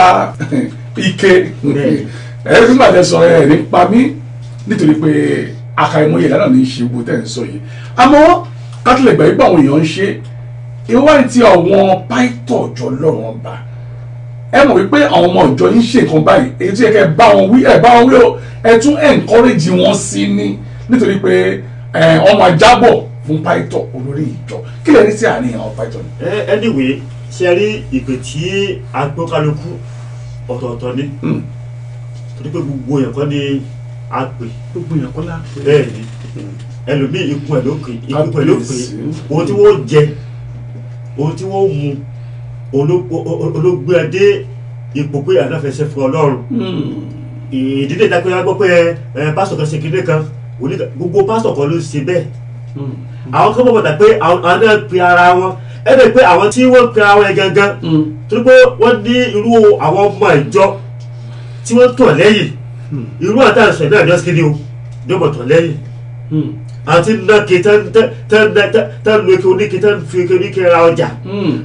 ike ẹ̀rí nígbà tẹ́ sọ ẹ̀ nípa mí nítorí pé àkàìmọye ìlànà ní í ṣe gbogbo tẹ́ ń sọ yìí àmọ́ kátólẹ̀ gbà yípa àwọn èèyàn ń ṣe ìwádìí tí àwọn pàìtọ́ ọjọ́ lọ́rùn ọba ẹ mọ̀ wípé àwọn ọmọ ìjọ yín ṣe nǹkan báyìí èyí tí ẹ kẹ́ bá wọn wí o ẹ tún encourage wọn sí ní nítorí pé ọmọ ajábọ̀ fún pàìtọ́ olórí ìjọ kí lè rí sí àárín àwọn pàìtọ́ ni. anyway ṣe rí ìpè tí agbókálukú ọ̀tọ̀ọ̀tọ̀ ni torí pé gbogbo yẹn kọ́ ni a pè gbogbo yẹn kọ́ la pè bẹ́ẹ̀ ni ẹlòmíì ikú ẹ̀ ló pè ohun tí wọ́n jẹ ohun tí wọ́n mu olóògbé ẹ dé ipò pé àdáfẹsẹ̀ fún Ọlọ́run ìdílé ìdápẹ́ wá gbọ́ pé pásítọ̀ kan ṣe kéde kan gbogbo pásítọ̀ kan ló ṣe bẹ́ẹ̀ àwọn kan bọ̀ pé àwọn náà pe ara wọn ẹ̀rẹ́ pé àwọn tí wọ́n pe ara wọn gangan torí pé wọ́n ní irú àwọn ọmọ ìjọ tí wọ́n tọ̀ lẹ́yìn irú àtàǹsọ̀ náà ní ọ́sìkìdí o ní ọmọ tọ̀ lẹ́yìn àti nàkè tán lu eke oníke tán fi eke oníke ra ọjà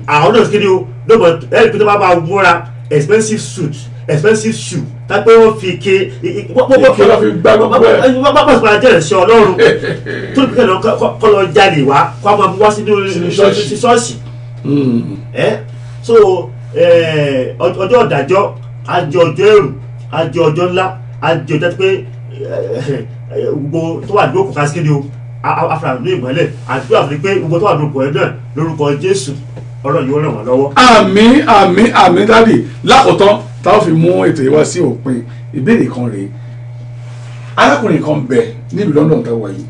àwọn náà ọ́sìkìdí o ní ọmọ ẹ̀rẹ́ pé tó bá máa múra expensive suit expensive shoe tápẹ́ wọ́n fi ike lọ́ fi gbá gbogbo ẹ̀ wọ́n bá sọ̀rọ̀ ajẹ́ ìṣẹ́ Ọlọ́run tó ní kọ́ lọ jalè wá kó a máa mú wá sí ṣọ́ọ̀ṣì so ọjọ́ ìdájọ́ ajé ọjọ́ ẹ̀rù ajé ọjọ́ ńlá ajé ọjọ́ pé gbogbo tó wà ní òkùnkùn kásìkè ni o afra ní ìmọ́lẹ̀ àdúrà fún mi pé gbogbo tó wà ní òkùnkùn ẹ̀ náà lórúkọ Jésù Ọlọ́run yóò ràn wọ́n lọ́wọ́. àmín àmín àmín dádì lákòótán táwọn fi mú ètò yìí wá sí òpin ìbéèrè kan rèé arákùnrin kan bẹ nílùú London tó wà yìí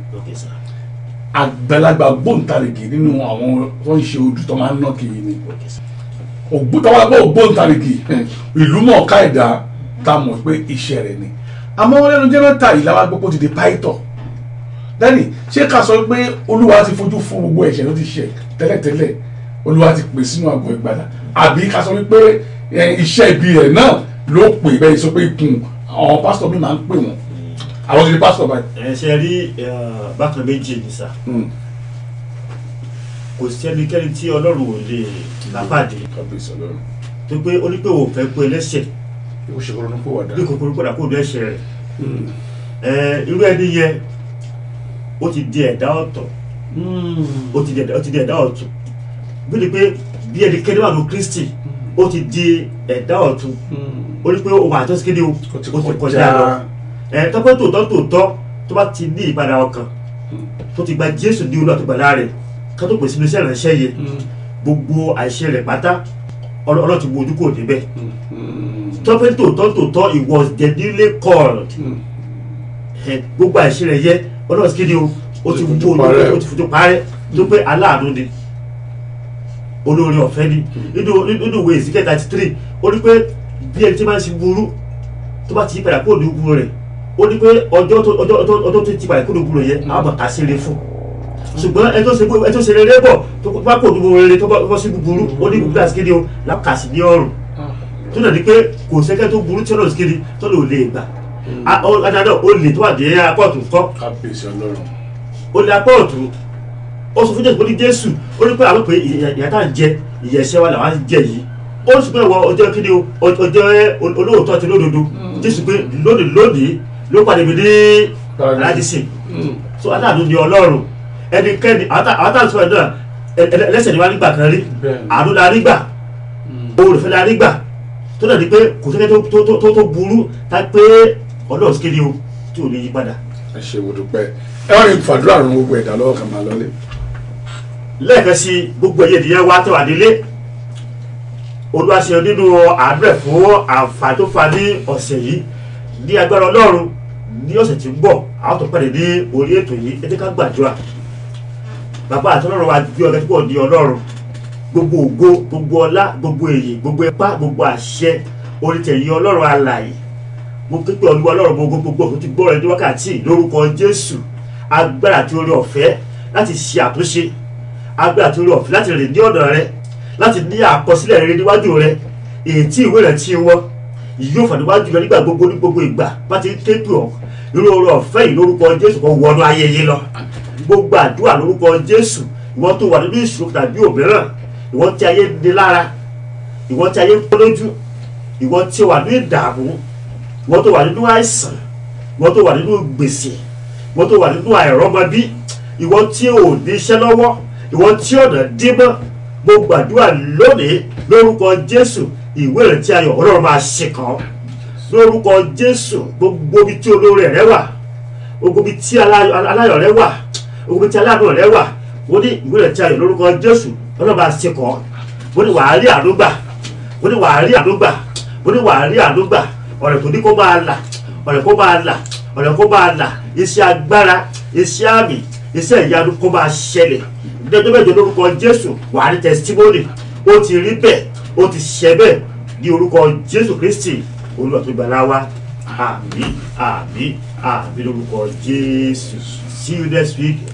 àgbàlagbà gbóǹtarìgì nínú àwọn tó ń ṣe ojú tó máa ń ná kiri ni ògbóǹtarìgì ìlú mọ̀ọ́ká ẹ̀dá tá a mọ̀ pé iṣẹ́ rẹ̀ ni àmọ́ lẹ́nu jẹ́ mẹ́ta yìí làwọn agbópo ti di pàìtọ̀ lẹ́nì ṣé ká sọ pé olúwa ti fojú fún gbogbo ẹ̀ṣẹ̀ ló ti ṣe tẹ́lẹ̀tẹ́lẹ̀ olúwa ti pè sínú àgọ́ ìgbàlà àbí ká sọ wípé iṣẹ́ ibi rẹ̀ náà ló pè bẹ́ẹ̀ sọ pé ikùn àwọn pásítọ̀ mi máa ń pè wọ́n àwọn ti di pásítọ̀ báyìí. ẹ ṣe rí bákan méjì ní sá kò sí ẹnikẹ́ni tí Ọlọ́run ò lè lápàdé tó pé ó ní pé òun fẹ́ pé ẹlẹ́ṣẹ̀ bí kòkòrò padà kó ní ẹ̀ṣẹ̀ rẹ̀ irú ẹni yẹn ó ti di ẹ̀dá ọ̀tọ̀ ó ti di ẹ̀dá ọ̀tún bí ni pé bí ẹnikẹ́ni wà ní Kristi ó ti di ẹ̀dá ọ̀tún ó ní pé òun àjọsí kéde ó ti kọjá lọ tọ́pẹ́ tòótọ́ tó bá ti ní ìpadà ọkàn tó ti gba Jésù ní Olúwa tó gbàlà rẹ̀ ká tó pèsè iṣẹ́ ìránṣẹ́ yẹn gbogbo àìṣe rẹ̀ pátá Ọlọ́run ti wo ojú kò débẹ̀ tọ́pẹ́ tòótọ́ he was genuinely called gbogbo àìṣe rẹ̀ yẹ Ọlọ́run ti kéde ó ti fojú parẹ́ tó pé aláàánú ni olóore ọ̀fẹ́ ni nínú ìwé Ezekiel 33 ó ní pé bí ẹni tí máa ń ṣe burú tó bá ti yí padà kó ní gbúrò rẹ̀ ó ní pé ọjọ́ tó ti padà kó ní gbúrò yẹn àwọn bàtà sí rere fún ṣùgbọ́n ẹni tó ṣe rere bọ̀ tó bá kó ní gbúrò rere tó bọ́ sí búburú ó ní gbúgbà sí kéde o lákàsí ní ọrùn tó dà ní pé kò sẹ́kẹ́ tó burú tí ọ̀nà sí kéde tó lè lè gbà adájọ́ ó lè tó wà dé apọ́ọ̀tù kọ́ ó lè apọ́ọ̀tù ó sọ fún Jésù pé ní Jésù ó ní pé àwọn pé ìyà tá à ń jẹ ìyà ẹ̀ṣẹ̀ wa làwọn jẹ yìí ó sì pé ọjọ́ kíni ọjọ́ olóòótọ́ àti lódodo Jésù pé lónìí ló pàdé mi ní aládìsí so aláàánú ni Ọlọ́run ẹnikẹ́ni àwọn táwọn sọ̀rọ̀ náà ẹlẹ́ṣẹ̀ ni wọ́n á rí gbà kan rí àánú la rí gbà olùfẹ́ la rí gbà tó dàbí pé kò sẹ́kẹ́ tó burú tá pé Ọlọ́run kíni o tí ò ní yí padà. ẹ ṣe wo dúpẹ́ ẹ wọ́n ní fàdúrà rún gbogbo ẹ̀dá lọ́wọ́ kan máa lọ́lé. lẹ́ẹ̀kan sí gbogbo ẹ̀yẹ ìdíyẹ wa tẹ̀wá délé Olúwa ṣe nínú àádọ́rẹ̀ fún àǹfààní tó fa ní ọ̀sẹ̀ yìí ní agbára Ọlọ́run ní ọ̀sẹ̀ tí ń bọ̀ àwọn tó pàdé ní orí ètò yìí ẹ jẹ́ ká gbàdúrà bàbá àti Ọlọ́run wa gbé ọ̀gá púpọ̀ ní Ọlọ́run gbogbo ògo gbogbo ọlá gbogbo èyí gbogbo ipá gbogbo àṣẹ onítẹ̀yìn Ọlọ́run alààyè mo képe Olúwa Ọlọ́run gbogbo tó ti gbọ́ rẹ̀ ní wákàtí lórúkọ Jésù agbára àti oore ọ̀fẹ́ láti ṣe àtúnṣe agbára àti oore ọ̀fẹ́ láti rìn ní ọ̀nà rẹ láti ní àkọsílẹ̀ rere níwájú rẹ èyí tí ìwé rẹ̀ tí wọ́n yóò fà níwájú rẹ nígbà gbogbo ní gbogbo ìgbà bá ti ń képe ọ̀ lórí oore ọ̀fẹ́ yìí lórúkọ Jésù kan wọnú ayé yìí lọ gbogbo àdúrà lórúkọ Jésù ìwọ tó wà nínú ìṣòro tàbí òmíràn ìwọ tí ayé ní lára ìwọ tí ayé ń pọ́ lójú ìwọ tí wà ní ìdààmú ìwọ tó wà nínú àìsàn ìwọ tó wà nínú gbèsè ìwọ tó wà nínú àìrọ́mọbí ìwọ tí ò ní iṣẹ́ lọ́wọ́ ìwọ tí ọ̀nà dímọ́ gbogbo àdúrà lónìí lórúkọ Jésù ìwé ìrántí ayọ̀ Ọlọ́run máa ṣe kàn lórúkọ Jésù gbogbo ibi tí olóore rẹ wà gbogbo ibi tí aláyọ̀ rẹ wà gbogbo ibi tí aláàánú rẹ wà wọ́n ní ìwé ìrántí ayọ̀ lórúkọ Jésù Ọlọ́run máa ṣe kàn wọ́n ní wàá rí àdúgbà wọ́n ní wàá rí àdúgbà wọ́n ní wàá rí àdúgbà ọ̀rẹ́ tó ní kó máa là ọ̀rẹ́ kó máa là ọ̀rẹ́ kó máa là iṣẹ́ agbára iṣẹ́ àmì iṣẹ́ ìyanu kó máa ṣẹlẹ̀ lọ́jọ́ mẹ́jọ lórúkọ Jésù wà ní testimony ó ti rí bẹ́ẹ̀ ó ti ṣẹ bẹ́ẹ̀ ní orúkọ Jésù Kristi Olúwa tó gbàlà wa àmín àmín àmín lórúkọ Jésù. See you next week.